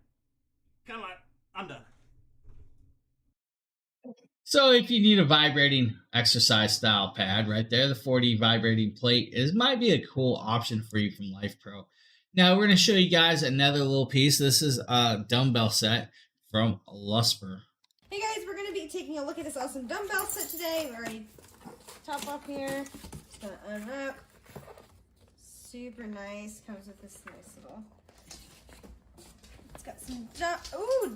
Kind of like, I'm done. So if you need a vibrating exercise style pad right there, the 4D vibrating plate might be a cool option for you from Life Pro. Now we're going to show you guys another little piece. This is a dumbbell set from Lusper. Hey guys, we're going to be taking a look at this awesome dumbbell set today. We already top off here. Just going to unwrap. super nice. Comes with this nice little. It's got some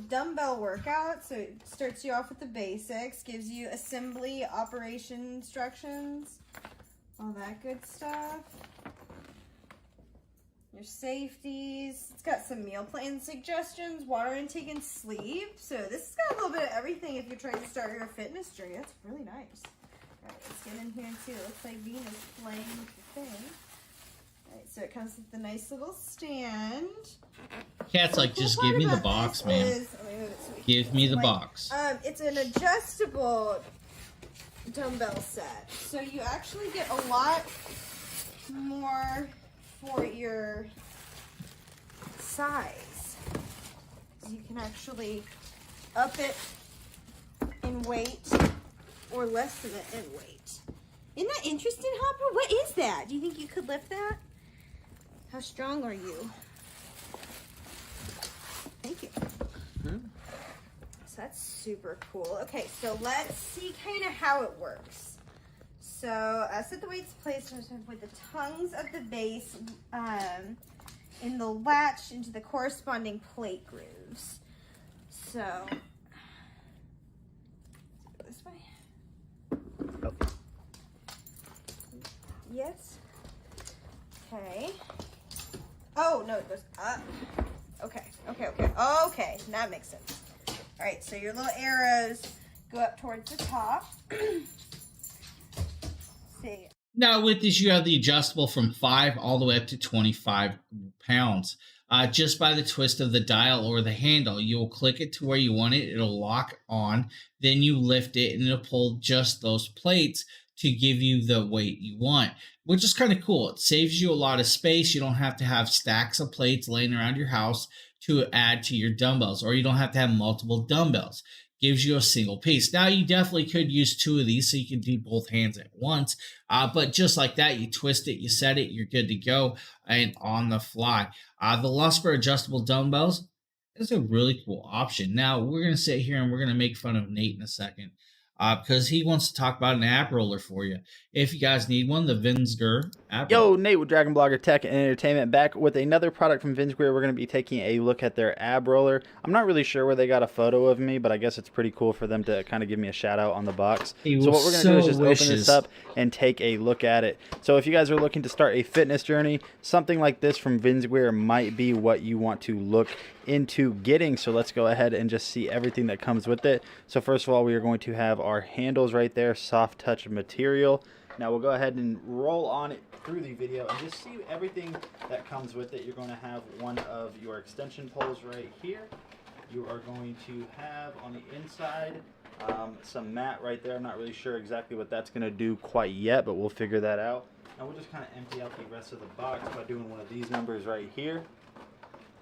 dumbbell workout. So it starts you off with the basics, gives you assembly, operation instructions, all that good stuff. Your safeties. It's got some meal plan suggestions, water intake, and sleep. So this has got a little bit of everything if you're trying to start your fitness journey. That's really nice. Alright, let's get in here too. It looks like Venus playing with the thing. Alright, so it comes with the nice little stand. Cat's like, just give me the box, man. Give me the box. It's an adjustable dumbbell set. So you actually get a lot more for your size. You can actually up it in weight or lessen it in weight. Isn't that interesting, Hopper? What is that? Do you think you could lift that? How strong are you? Thank you. So that's super cool. Okay, so let's see kind of how it works. So set the weights placed with the tongues of the base in the latch into the corresponding plate grooves. So this way. Oh. Yes. Okay. Oh no, it goes up. Okay. Okay, that makes sense. All right, so your little arrows go up towards the top. See. Now with this, you have the adjustable from 5 all the way up to 25 pounds. Just by the twist of the dial or the handle, you'll click it to where you want it. It'll lock on. Then you lift it and it'll pull just those plates to give you the weight you want, which is kind of cool. It saves you a lot of space. You don't have to have stacks of plates laying around your house to add to your dumbbells, or you don't have to have multiple dumbbells. Gives you a single piece. Now you definitely could use 2 of these so you can do both hands at once. But just like that, you twist it, you set it, you're good to go and on the fly. The Lusper adjustable dumbbells is a really cool option. Now we're going to sit here and we're going to make fun of Nate in a second because he wants to talk about an ab roller for you. If you guys need one, the Vinsger ab roller. Yo, Nate with DragonBlogger Tech and Entertainment back with another product from Vinsger. We're going to be taking a look at their ab roller. I'm not really sure where they got a photo of me, but I guess it's pretty cool for them to kind of give me a shout out on the box. So what we're going to do is just open this up and take a look at it. So if you guys are looking to start a fitness journey, something like this from Vinsger might be what you want to look into getting. So let's go ahead and just see everything that comes with it. So first of all, we are going to have our handles right there, soft touch material. Now we'll go ahead and roll on it through the video and just see everything that comes with it. You're going to have one of your extension poles right here. You are going to have on the inside some mat right there. I'm not really sure exactly what that's going to do quite yet, but we'll figure that out. And we'll just kind of empty out the rest of the box by doing one of these numbers right here.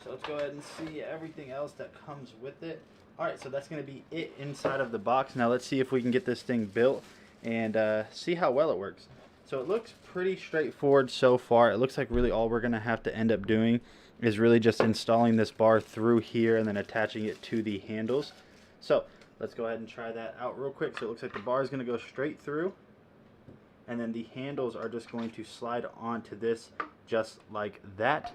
So let's go ahead and see everything else that comes with it. Alright, so that's going to be it inside of the box. Now let's see if we can get this thing built and see how well it works. So it looks pretty straightforward so far. It looks like really all we're going to have to end up doing is really just installing this bar through here and then attaching it to the handles. So let's go ahead and try that out real quick. So it looks like the bar is going to go straight through and then the handles are just going to slide onto this just like that.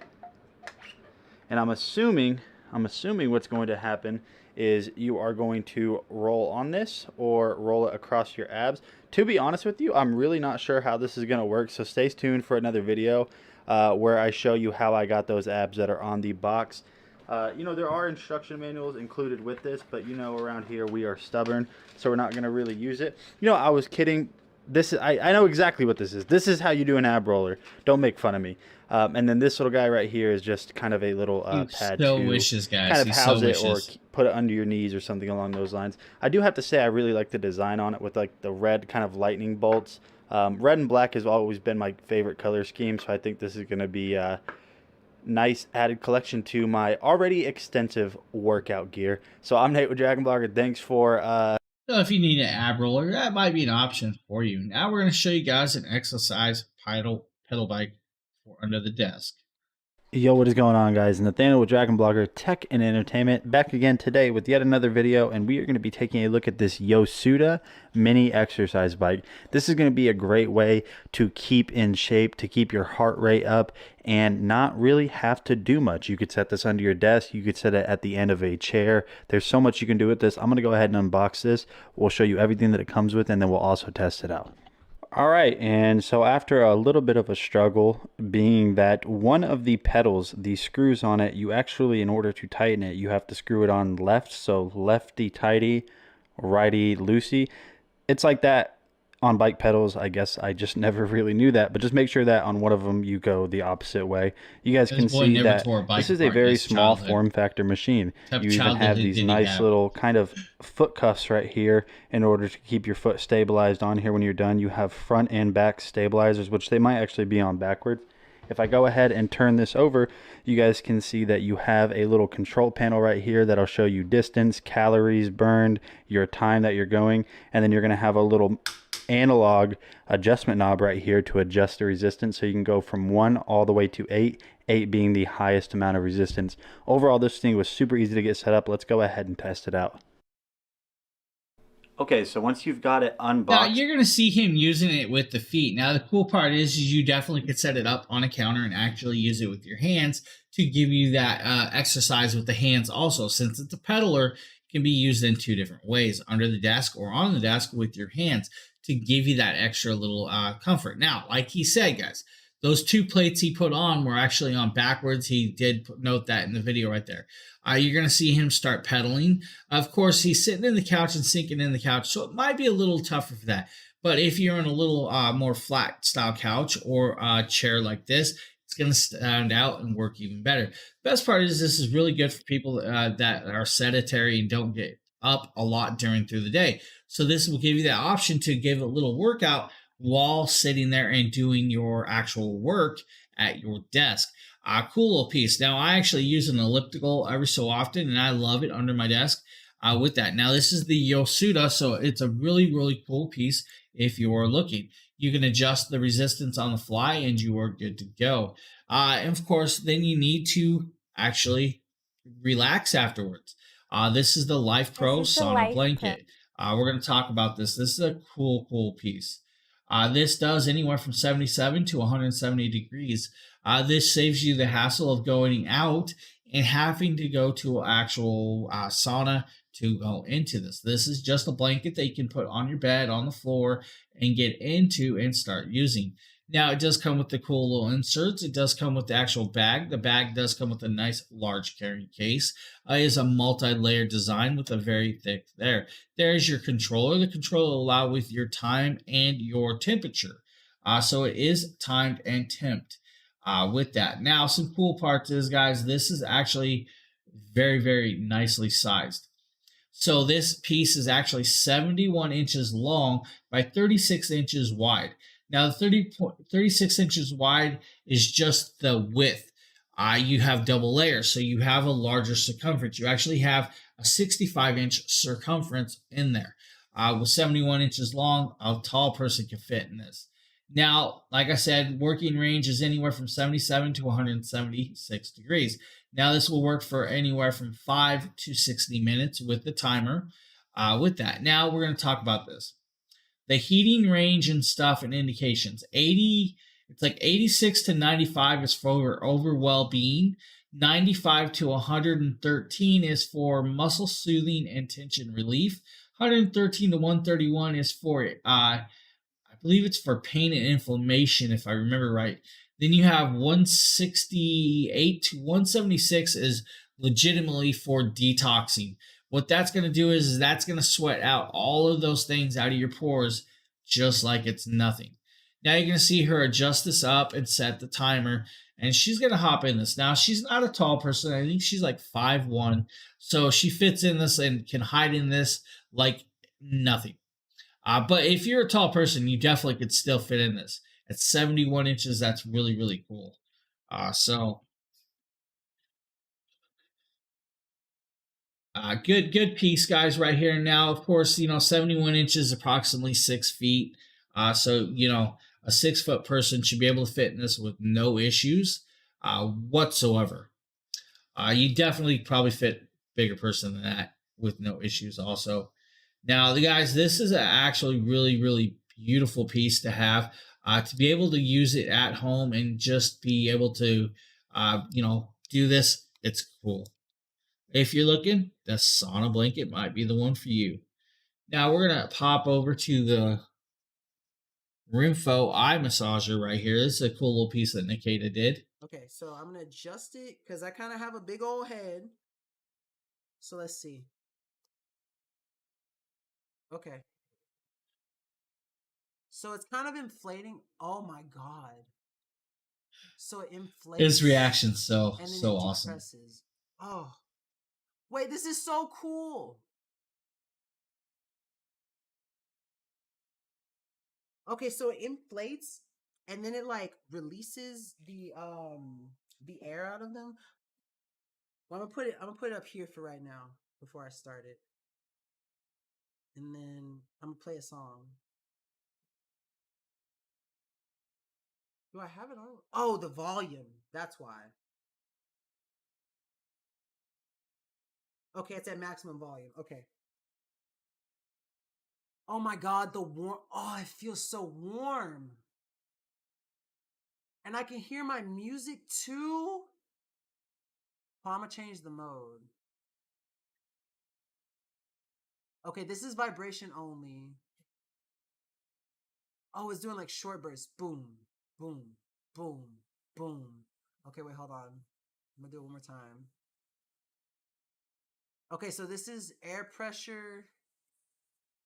And I'm assuming what's going to happen is you are going to roll on this or roll it across your abs. To be honest with you, I'm really not sure how this is going to work, so stay tuned for another video where I show you how I got those abs that are on the box. You know, there are instruction manuals included with this, but you know, around here we are stubborn, so we're not going to really use it. You know, I was kidding. This is, I know exactly what this is. This is how you do an ab roller. Don't make fun of me. And then this little guy right here is just kind of a little pad to wishes, guys. kind of house so it or wishes. put it under your knees or something along those lines. I do have to say I really like the design on it with like the red kind of lightning bolts. Red and black has always been my favorite color scheme, so I think this is going to be a nice added collection to my already extensive workout gear. So I'm Nate with DragonBlogger. Thanks for So if you need an ab roller, that might be an option for you. Now we're going to show you guys an exercise pedal bike for under the desk. Yo, what is going on, guys? Nathaniel with DragonBlogger Tech and Entertainment, back again today with yet another video, and we are going to be taking a look at this Yosuda mini exercise bike. This is going to be a great way to keep in shape, to keep your heart rate up, and not really have to do much. You could set this under your desk, you could set it at the end of a chair. There's so much you can do with this. I'm going to go ahead and unbox this. We'll show you everything that it comes with, and then we'll also test it out. All right, and so after a little bit of a struggle, being that one of the pedals, the screws on it, you actually, in order to tighten it, you have to screw it on left, so lefty tighty, righty loosey. It's like that on bike pedals. I guess I just never really knew that, but just make sure that on one of them you go the opposite way. You guys can see that this is a very small form factor machine. You even have these nice little kind of foot cuffs right here in order to keep your foot stabilized on here when you're done. You have front and back stabilizers, which they might actually be on backwards. If I go ahead and turn this over, you guys can see that you have a little control panel right here that'll show you distance, calories burned, your time that you're going, and then you're going to have a little analog adjustment knob right here to adjust the resistance, so you can go from 1 all the way to 8, 8 being the highest amount of resistance. Overall, this thing was super easy to get set up. Let's go ahead and test it out. Okay, so once you've got it unboxed, now you're going to see him using it with the feet. Now the cool part is you definitely could set it up on a counter and actually use it with your hands to give you that exercise with the hands also. Since it's a pedaler, it can be used in 2 different ways, under the desk or on the desk with your hands, to give you that extra little comfort. Now, like he said, guys, those 2 plates he put on were actually on backwards. He did note that in the video right there. You're going to see him start pedaling. Of course, he's sitting in the couch and sinking in the couch, so it might be a little tougher for that. But if you're in a little more flat style couch or a chair like this, it's going to stand out and work even better. Best part is this is really good for people that are sedentary and don't get up a lot through the day. So this will give you that option to give a little workout while sitting there and doing your actual work at your desk. Cool little piece. Now, I actually use an elliptical every so often, and I love it under my desk with that. Now, this is the Yosuda, so it's a really, really cool piece if you're looking. You can adjust the resistance on the fly, and you are good to go. And, of course, then you need to actually relax afterwards. This is the Life Pro Sauna Blanket. We're going to talk about this. This is a cool, cool piece. This does anywhere from 77 to 170 degrees. This saves you the hassle of going out and having to go to an actual sauna to go into this. This is just a blanket that you can put on your bed, on the floor, and get into and start using. Now, it does come with the cool little inserts. It does come with the actual bag. The bag does come with a nice large carrying case. It is a multi-layered design with a very thick there. There's your controller. The controller will allow with your time and your temperature. So it is timed and temped with that. Now, some cool parts is, guys, this is actually very, very nicely sized. So this piece is actually 71 inches long by 36 inches wide. Now, the 36 inches wide is just the width. You have double layers, so you have a larger circumference. You actually have a 65-inch circumference in there. With 71 inches long, a tall person can fit in this. Now, like I said, working range is anywhere from 77 to 176 degrees. Now, this will work for anywhere from 5 to 60 minutes with the timer with that. Now, we're going to talk about this. The heating range and stuff and indications. It's like 86 to 95 is for over well-being. 95 to 113 is for muscle soothing and tension relief. 113 to 131 is for, I believe it's for pain and inflammation, if I remember right. Then you have 168 to 176 is legitimately for detoxing. What that's going to do is that's going to sweat out all of those things out of your pores just like it's nothing. Now you're going to see her adjust this up and set the timer, and she's going to hop in this. Now, she's not a tall person. I think she's like 5'1", so she fits in this and can hide in this like nothing. But if you're a tall person, you definitely could still fit in this. At 71 inches, that's really, really cool. Good piece, guys, right here. Now, of course, 71 inches, approximately 6 feet. So, a 6-foot person should be able to fit in this with no issues. whatsoever. You definitely probably fit bigger person than that with no issues also. Now, the guys, this is actually really, really beautiful piece to have, to be able to use it at home and just be able to, do this. It's cool. If you're looking, the sauna blanket might be the one for you. Now, we're going to pop over to the Rimfo eye massager right here. This is a cool little piece that Nikita did. Okay, so I'm going to adjust it because I kind of have a big old head. So let's see. Okay. So it's kind of inflating. Oh my God. So it inflates. His reaction's so and then so it awesome. depresses. Oh. Wait, this is so cool. Okay, so it inflates and then it like releases the air out of them. Well, I'm gonna put it up here for right now before I start it. And then I'm gonna play a song. Do I have it on? Oh, the volume. That's why. Okay, it's at maximum volume. Okay. Oh my God, the warm. Oh, it feels so warm. And I can hear my music too. Oh, I'm gonna change the mode. Okay, this is vibration only. Oh, it's doing like short bursts. Boom, boom, boom, boom. Okay, wait, hold on. I'm gonna do it one more time. Okay, so this is air pressure.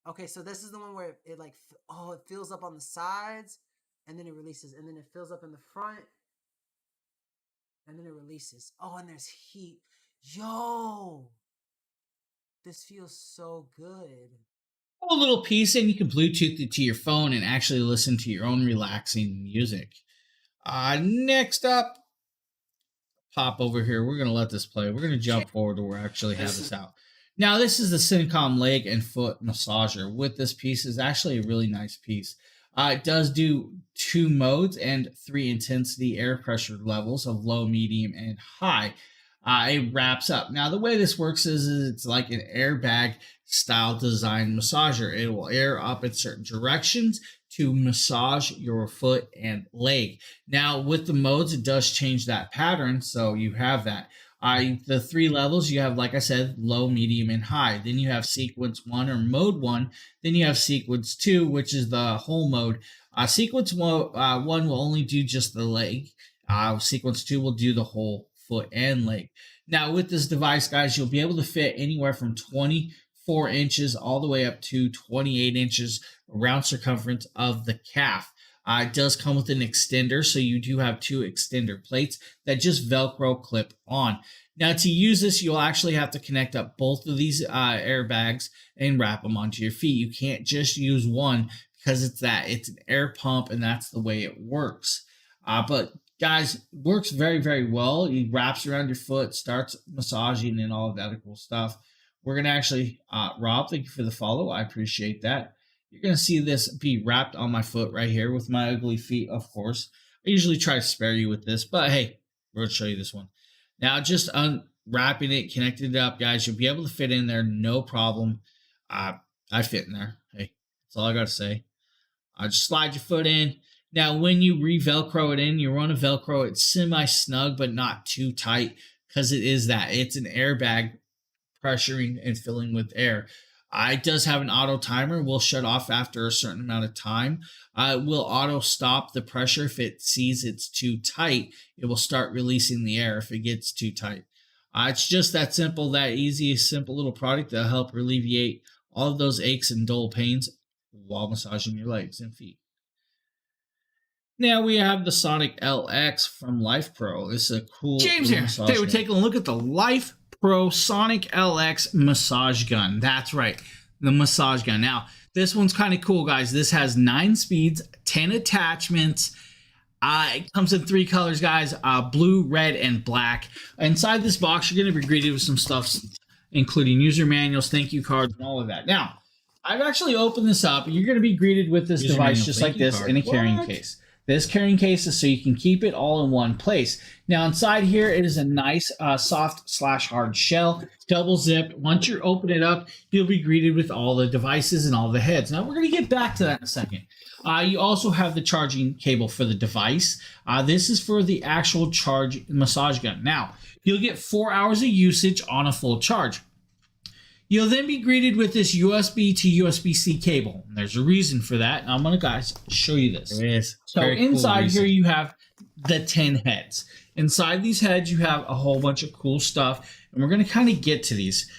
Okay, so this is the one where it like, it fills up on the sides and then it releases. And then it fills up in the front and then it releases. Oh, and there's heat. Yo, this feels so good. A little piece, and you can Bluetooth it to your phone and actually listen to your own relaxing music. Next up, pop over here. We're going to let this play. We're going to jump forward to where I actually have this out. Now, this is the Syncom leg and foot massager. With this piece is actually a really nice piece. It does do 2 modes and 3 intensity air pressure levels of low, medium, and high. It wraps up. Now, the way this works is it's like an airbag style design massager. It will air up in certain directions to massage your foot and leg. Now, with the modes, it does change that pattern, so you have that. The 3 levels, you have, like I said, low, medium, and high. Then you have sequence 1 or mode 1. Then you have sequence 2, which is the whole mode. Sequence 1 will only do just the leg. Sequence 2 will do the whole foot and leg. Now, with this device, guys, you'll be able to fit anywhere from 24 inches all the way up to 28 inches around circumference of the calf. It does come with an extender, so you do have 2 extender plates that just Velcro clip on. Now, to use this, you'll actually have to connect up both of these airbags and wrap them onto your feet. You can't just use one because it's an air pump, and that's the way it works. But guys, works very, very well. It wraps around your foot, starts massaging, and all of that cool stuff. We're going to actually, Rob, thank you for the follow. I appreciate that. You're going to see this be wrapped on my foot right here with my ugly feet, of course. I usually try to spare you with this, but hey, we're going to show you this one. Now, just unwrapping it, connecting it up, guys, you'll be able to fit in there, no problem. I fit in there. Hey, that's all I got to say. Just slide your foot in. Now, when you re-Velcro it in, you want to Velcro it semi-snug, but not too tight, because it's an airbag pressuring and filling with air. It does have an auto timer. Will shut off after a certain amount of time. It will auto stop the pressure if it sees it's too tight. It will start releasing the air if it gets too tight. It's just that simple, that easy, simple little product that'll help alleviate all of those aches and dull pains while massaging your legs and feet. Now we have the Sonic LX from Life Pro. This is a cool James here. Today we're taking a look at the Life Pro Sonic LX massage gun. That's right, the massage gun. Now, this one's kind of cool, guys. This has 9 speeds, 10 attachments. It comes in 3 colors, guys, blue, red, and black. Inside this box, you're going to be greeted with some stuff, including user manuals, thank you cards, and all of that. Now, I've actually opened this up. You're going to be greeted with this device just like this in a carrying case. This carrying case is so you can keep it all in one place. Now inside here, it is a nice soft/hard shell, double zipped. Once you open it up, you'll be greeted with all the devices and all the heads. Now we're going to get back to that in a second. You also have the charging cable for the device. This is for the actual charge massage gun. Now, you'll get 4 hours of usage on a full charge. You'll then be greeted with this USB to USB-C cable. There's a reason for that. And I'm going to, guys, show you this. There is. So inside here, you have the 10 heads. Inside these heads, you have a whole bunch of cool stuff. And we're going to kind of get to these.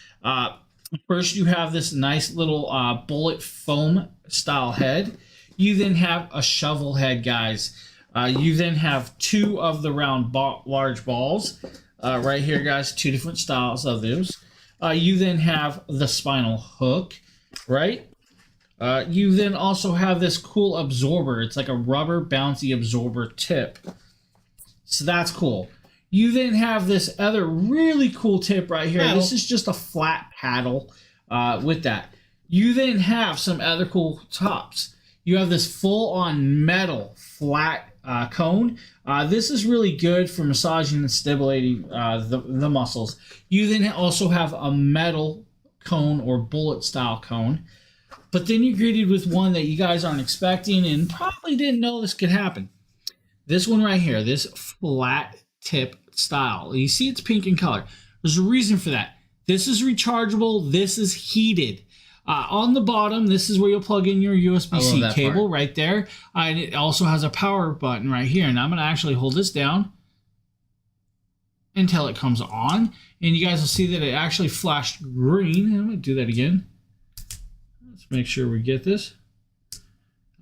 First, you have this nice little bullet foam style head. You then have a shovel head, guys. You then have 2 of the round large balls. Right here, guys, 2 different styles of those. You then have the spinal hook, right? You then also have this cool absorber. It's like a rubber bouncy absorber tip. So that's cool. You then have this other really cool tip right here. This is just a flat paddle with that. You then have some other cool tops. You have this full-on metal flat cone. This is really good for massaging and stimulating the muscles. You then also have a metal cone or bullet style cone. But then you're greeted with one that you guys aren't expecting and probably didn't know this could happen. This one right here, this flat tip style. You see it's pink in color. There's a reason for that. This is rechargeable. This is heated. On the bottom, this is where you'll plug in your USB-C cable right there. And it also has a power button right here. And I'm going to actually hold this down until it comes on. And you guys will see that it actually flashed green. I'm going to do that again. Let's make sure we get this.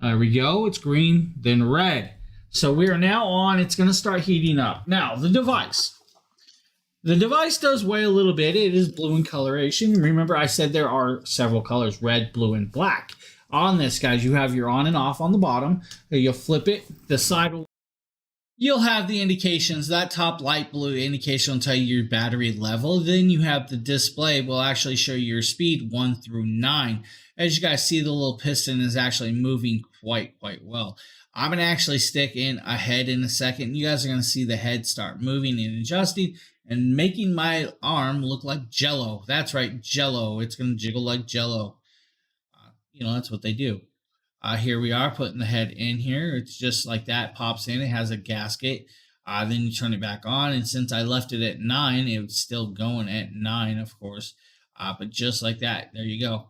There we go. It's green, then red. So we are now on. It's going to start heating up. Now, the device. The device does weigh a little bit. It is blue in coloration. Remember, I said there are several colors, red, blue, and black. On this, guys, you have your on and off on the bottom. You'll flip it. The side will... You'll have the indications. That top light blue indication will tell you your battery level. Then you have the display will actually show you your speed 1 through 9. As you guys see, the little piston is actually moving quite well. I'm going to actually stick in a head in a second. You guys are going to see the head start moving and adjusting and making my arm look like Jello. That's right, Jello. It's going to jiggle like Jello. You know, that's what they do. Here we are putting the head in here. It's just like that. Pops in. It has a gasket. Then you turn it back on. And since I left it at 9, it was still going at 9, of course. But just like that, there you go.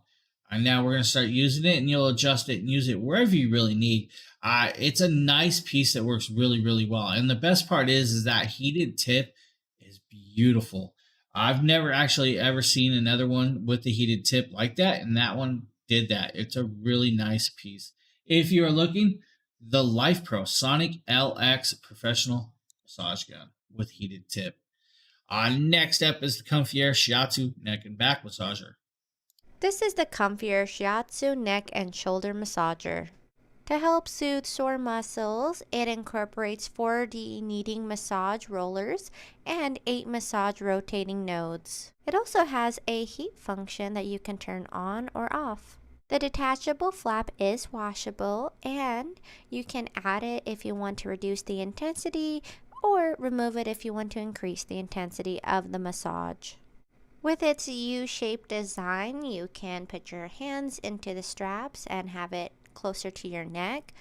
And now we're going to start using it, and you'll adjust it and use it wherever you really need. It's a nice piece that works really well. And the best part is that heated tip is beautiful. I've never actually ever seen another one with the heated tip like that, and that one did that. It's a really nice piece. If you are looking, the Life Pro Sonic LX Professional Massage Gun with heated tip. Next up is the Comfier Shiatsu Neck and Back Massager. This is the Comfier Shiatsu Neck and Shoulder Massager. To help soothe sore muscles, it incorporates 4D kneading massage rollers and 8 massage rotating nodes. It also has a heat function that you can turn on or off. The detachable flap is washable, and you can add it if you want to reduce the intensity or remove it if you want to increase the intensity of the massage. With its U-shaped design, you can put your hands into the straps and have it closer to your neck,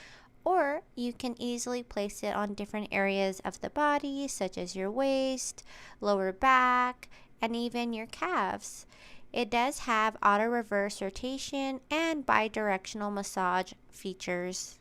or you can easily place it on different areas of the body, such as your waist, lower back, and even your calves. It does have auto reverse rotation and bidirectional massage features.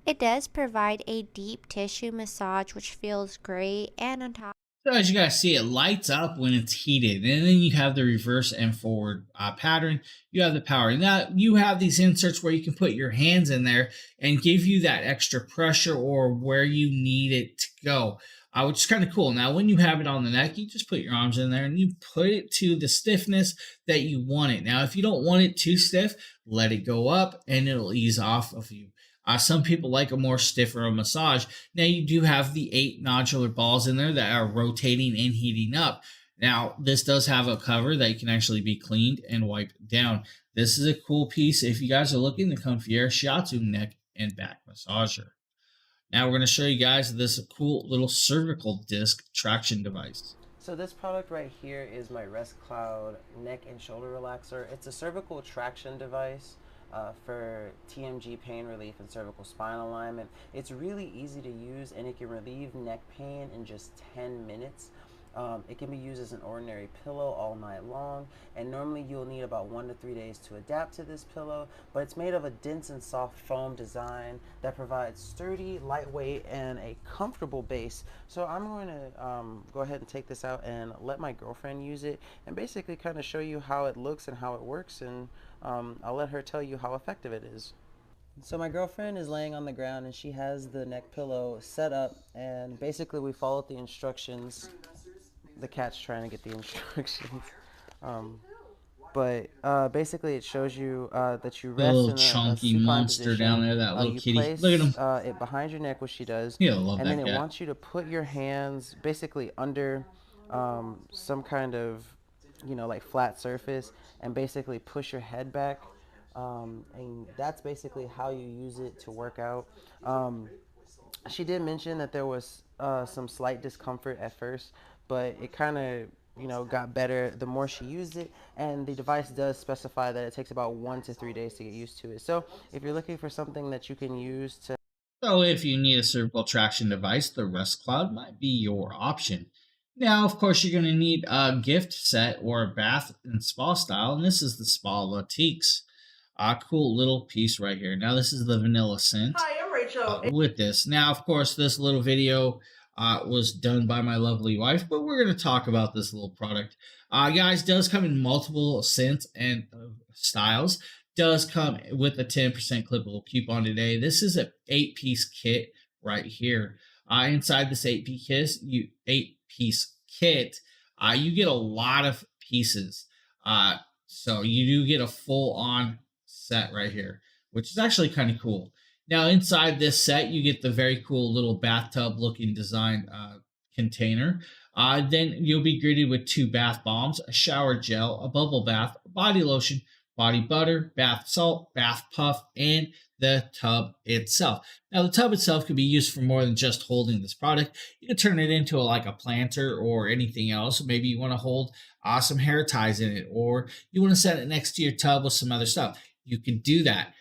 It does provide a deep tissue massage, which feels great, and on top. So as you guys see, it lights up when it's heated, and then you have the reverse and forward pattern. You have the power. Now you have these inserts where you can put your hands in there and give you that extra pressure or where you need it to go, which is kind of cool. Now when you have it on the neck, you just put your arms in there and you put it to the stiffness that you want it. Now if you don't want it too stiff, let it go up and it'll ease off of you. Some people like a more stiffer massage. Now you do have the 8 nodular balls in there that are rotating and heating up. Now this does have a cover that can actually be cleaned and wiped down. This is a cool piece if you guys are looking to Comfier Shiatsu Neck and Back Massager. Now we're going to show you guys this cool little cervical disc traction device. So this product right here is my Rest Cloud neck and shoulder relaxer. It's a cervical traction device for TMJ pain relief and cervical spine alignment. It's really easy to use and it can relieve neck pain in just 10 minutes. It can be used as an ordinary pillow all night long, and normally you'll need about 1 to 3 days to adapt to this pillow, but it's made of a dense and soft foam design that provides sturdy, lightweight, and a comfortable base. So I'm going to go ahead and take this out and let my girlfriend use it and basically kind of show you how it looks and how it works, and I'll let her tell you how effective it is. So my girlfriend is laying on the ground and she has the neck pillow set up, and basically we followed the instructions. The cat's trying to get the instructions. Basically it shows you that you rest little in chunky supine monster position. down there, that little You kitty. place, Look at him. It behind your neck, which she does. Yeah, I love and that then cat. it wants you to put your hands basically under some kind of, like flat surface, and basically push your head back. And that's basically how you use it to work out. She did mention that there was some slight discomfort at first, but it kind of got better the more she used it, and the device does specify that it takes about 1 to 3 days to get used to it. So if you're looking for something that you can use to So if you need a cervical traction device, the Rest Cloud might be your option. Now, of course, you're going to need a gift set or a bath and spa style, and this is the Spa Latique. Cool little piece right here. Now, this is the vanilla scent. Hi, I'm Rachel. With this. Now, of course, this little video was done by my lovely wife, but we're going to talk about this little product. Guys, does come in multiple scents and styles. Does come with a 10% clippable coupon today. This is an 8-piece kit right here. Inside this 8-piece kit, you get a lot of pieces. So you do get a full-on set right here, which is actually kind of cool. Now, inside this set, you get the very cool little bathtub-looking design container. Then you'll be greeted with 2 bath bombs, a shower gel, a bubble bath, body lotion, body butter, bath salt, bath puff, and the tub itself. Now, the tub itself can be used for more than just holding this product. You can turn it into like a planter or anything else. Maybe you want to hold some hair ties in it, or you want to set it next to your tub with some other stuff. You can do that.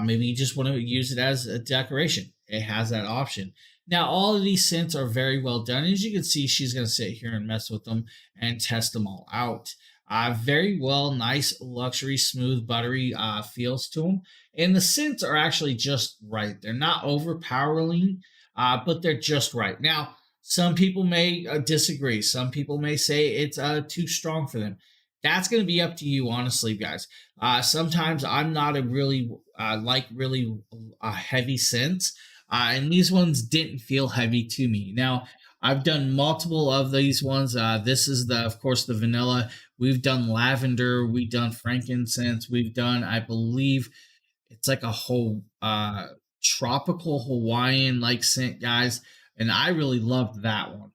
Maybe you just want to use it as a decoration. It has that option. Now, all of these scents are very well done. As you can see, she's going to sit here and mess with them and test them all out. Very well, nice, luxury, smooth, buttery feels to them. And the scents are actually just right. They're not overpowering, but they're just right. Now, some people may disagree. Some people may say it's too strong for them. That's going to be up to you, honestly, guys. Sometimes I'm not a really heavy scents, and these ones didn't feel heavy to me. Now, I've done multiple of these ones. This is of course, the vanilla. We've done lavender. We've done frankincense. We've done, I believe, it's like a whole tropical Hawaiian-like scent, guys. And I really loved that one.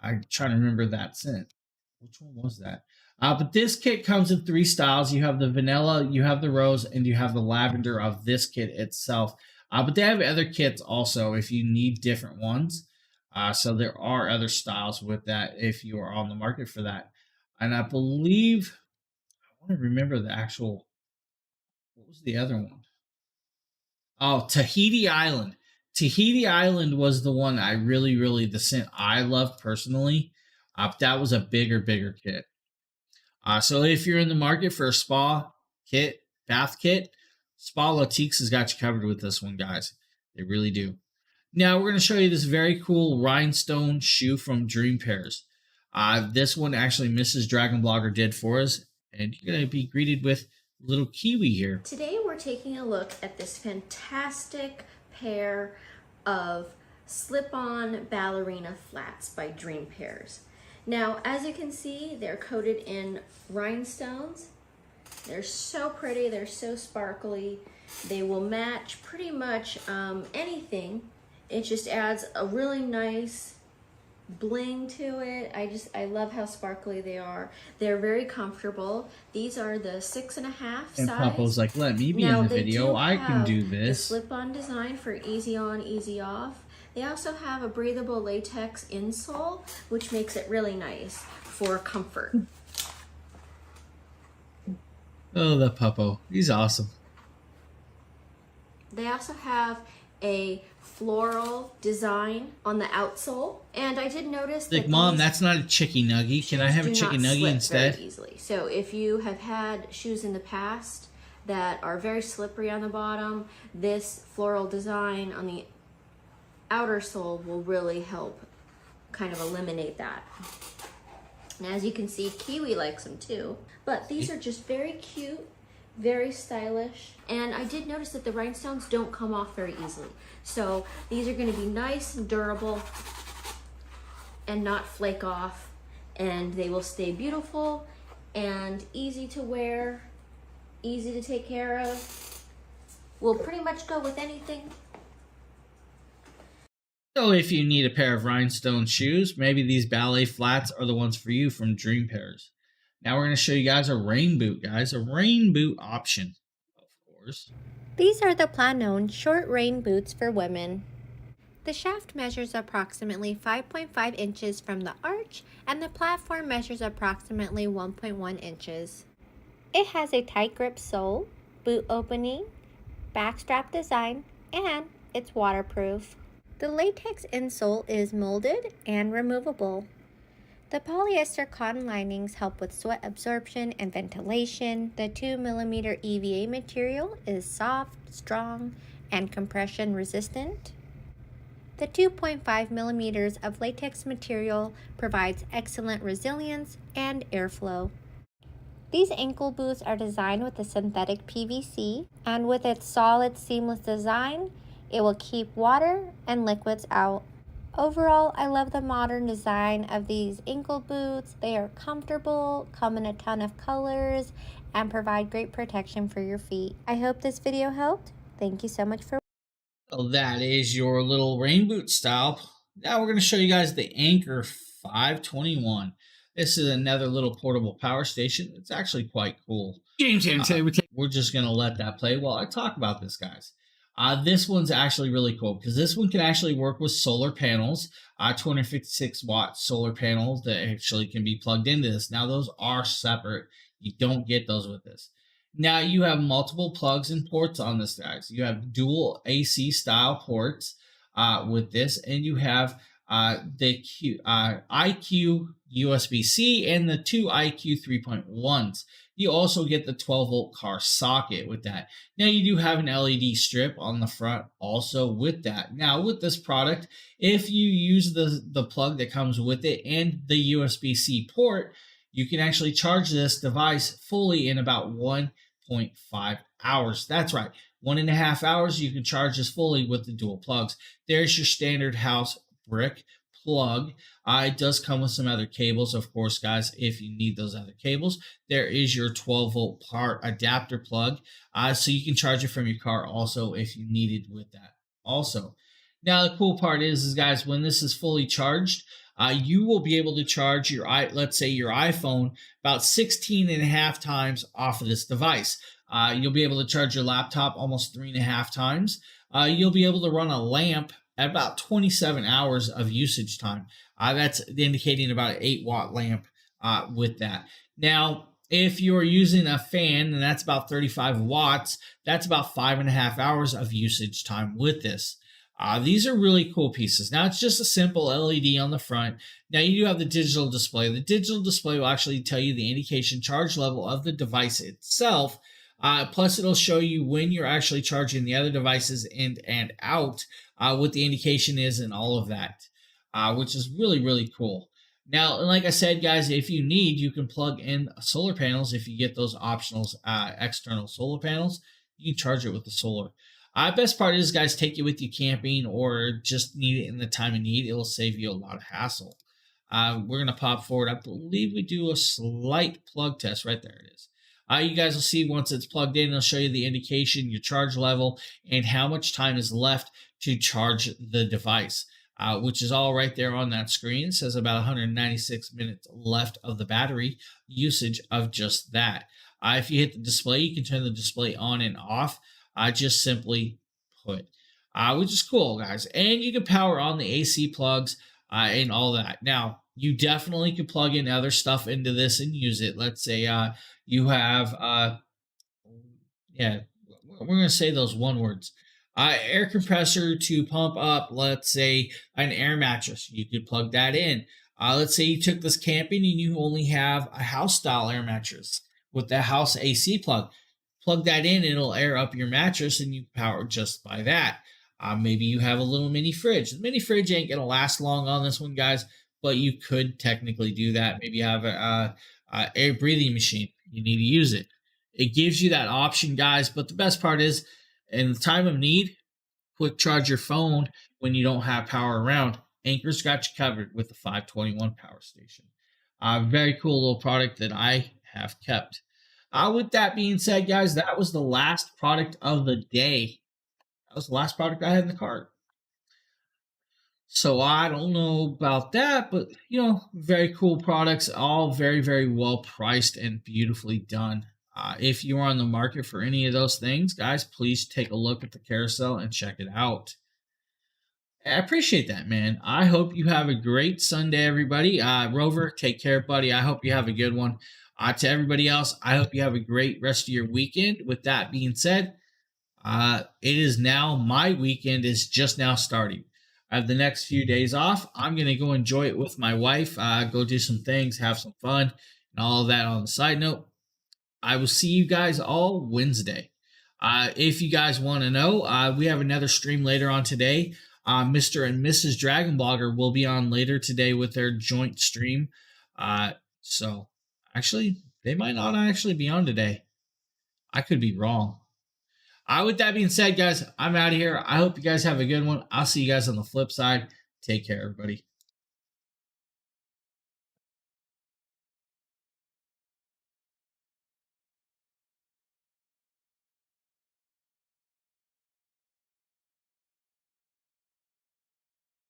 I'm trying to remember that scent. Which one was that? But this kit comes in 3 styles. You have the vanilla, you have the rose, and you have the lavender of this kit itself. But they have other kits also if you need different ones. So there are other styles with that if you are on the market for that. And I believe, I want to remember the actual, what was the other one? Oh, Tahiti Island. Tahiti Island was the one I really, the scent I loved personally. That was a bigger kit. So if you're in the market for a spa kit, bath kit, Spa Latique has got you covered with this one, guys. They really do. Now we're going to show you this very cool rhinestone shoe from Dream Pairs. This one actually Mrs. DragonBlogger did for us, and you're going to be greeted with little kiwi here. Today we're taking a look at this fantastic pair of slip-on ballerina flats by Dream Pairs. Now, as you can see, they're coated in rhinestones. They're so pretty, they're so sparkly. They will match pretty much anything. It just adds a really nice bling to it. I love how sparkly they are. They're very comfortable. These are the 6.5 size. And Papa's like, let me be in the video. I can do this. The slip-on design for easy on, easy off. They also have a breathable latex insole, which makes it really nice for comfort. Oh, the puppo. He's awesome. They also have a floral design on the outsole, and I did notice Like, that Mom, that's not a chicken nugget. Can I have a chicken nugget instead? Very easily. So if you have had shoes in the past that are very slippery on the bottom, this floral design on the outer sole will really help kind of eliminate that. And as you can see, Kiwi likes them too. But these are just very cute, very stylish. And I did notice that the rhinestones don't come off very easily. So these are going to be nice and durable and not flake off. And they will stay beautiful and easy to wear, easy to take care of. Will pretty much go with anything. So if you need a pair of rhinestone shoes, maybe these ballet flats are the ones for you from Dream Pairs. Now we're going to show you guys a rain boot, guys. A rain boot option, of course. These are the Planon short rain boots for women. The shaft measures approximately 5.5 inches from the arch, and the platform measures approximately 1.1 inches. It has a tight grip sole, boot opening, backstrap design, and it's waterproof. The latex insole is molded and removable. The polyester cotton linings help with sweat absorption and ventilation. The 2mm EVA material is soft, strong, and compression resistant. The 2.5mm of latex material provides excellent resilience and airflow. These ankle boots are designed with a synthetic PVC, and with its solid seamless design, it will keep water and liquids out. Overall, I love the modern design of these ankle boots. They are comfortable, come in a ton of colors, and provide great protection for your feet. I hope this video helped. Thank you so much for watching. Well, that is your little rain boot style. Now we're going to show you guys the Anchor 521. This is another little portable power station. It's actually quite cool. Game time today. We're just going to let that play while I talk about this, guys. This one's actually really cool because this one can actually work with solar panels, 256 watt solar panels that actually can be plugged into this. Now those are separate. You don't get those with this. Now you have multiple plugs and ports on this, guys. You have dual AC style ports with this, and you have the IQ USB-C and the two IQ 3.1s. You also get the 12-volt car socket with that. Now you do have an LED strip on the front also with that. Now with this product, if you use the plug that comes with it and the USB-C port, you can actually charge this device fully in about 1.5 hours. That's right, 1.5 hours you can charge this fully with the dual plugs. There's your standard house brick plug. It does come with some other cables, of course, guys, if you need those other cables. There is your 12-volt part adapter plug, so you can charge it from your car also if you needed with that also. Now, the cool part is guys, when this is fully charged, you will be able to charge your, let's say your iPhone about 16.5 times off of this device. You'll be able to charge your laptop almost 3.5 times. You'll be able to run a lamp at about 27 hours of usage time. That's indicating about an 8-watt lamp with that. Now, if you're using a fan, and that's about 35 watts, that's about 5.5 hours of usage time with this. These are really cool pieces. Now, it's just a simple LED on the front. Now, you do have the digital display. The digital display will actually tell you the indication charge level of the device itself. Plus, it'll show you when you're actually charging the other devices in and out, what the indication is and all of that, which is really, really cool. Now, like I said, guys, if you need, you can plug in solar panels. If you get those optional external solar panels, you can charge it with the solar. Best part is, guys, take it with you camping or just need it in the time of need. It will save you a lot of hassle. We're going to pop forward. I believe we do a slight plug test. Right there it is. You guys will see once it's plugged in, it'll show you the indication, your charge level, and how much time is left to charge the device, which is all right there on that screen. It says about 196 minutes left of the battery usage of just that. If you hit the display, you can turn the display on and off. Just simply put. which is cool, guys. And you can power on the AC plugs and all that. Now, you definitely can plug in other stuff into this and use it. Let's say you have, yeah, we're going to say those one words. Air compressor to pump up, let's say, an air mattress. You could plug that in. Let's say you took this camping and you only have a house style air mattress with the house AC plug. Plug that in, it'll air up your mattress and you power just by that. Maybe you have a little mini fridge. The mini fridge ain't going to last long on this one, guys, but you could technically do that. Maybe you have a air breathing machine. You need to use it. It gives you that option, guys, but the best part is, in the time of need, quick charge your phone when you don't have power around. Anker's got you covered with the 521 power station. Very cool little product that I have kept. With that being said, guys, that was the last product of the day. That was the last product I had in the cart. So I don't know about that, but very cool products, all very, very well priced and beautifully done. If you're on the market for any of those things, guys, please take a look at the carousel and check it out. I appreciate that, man. I hope you have a great Sunday, everybody. Rover, take care, buddy. I hope you have a good one. To everybody else, I hope you have a great rest of your weekend. With that being said, it is now, my weekend is just now starting. I have the next few days off. I'm going to go enjoy it with my wife, go do some things, have some fun, and all of that. On the side note, I will see you guys all Wednesday. If you guys want to know, we have another stream later on today. Mr. and Mrs. DragonBlogger will be on later today with their joint stream. So actually, they might not actually be on today. I could be wrong. With that being said, guys, I'm out of here. I hope you guys have a good one. I'll see you guys on the flip side. Take care, everybody.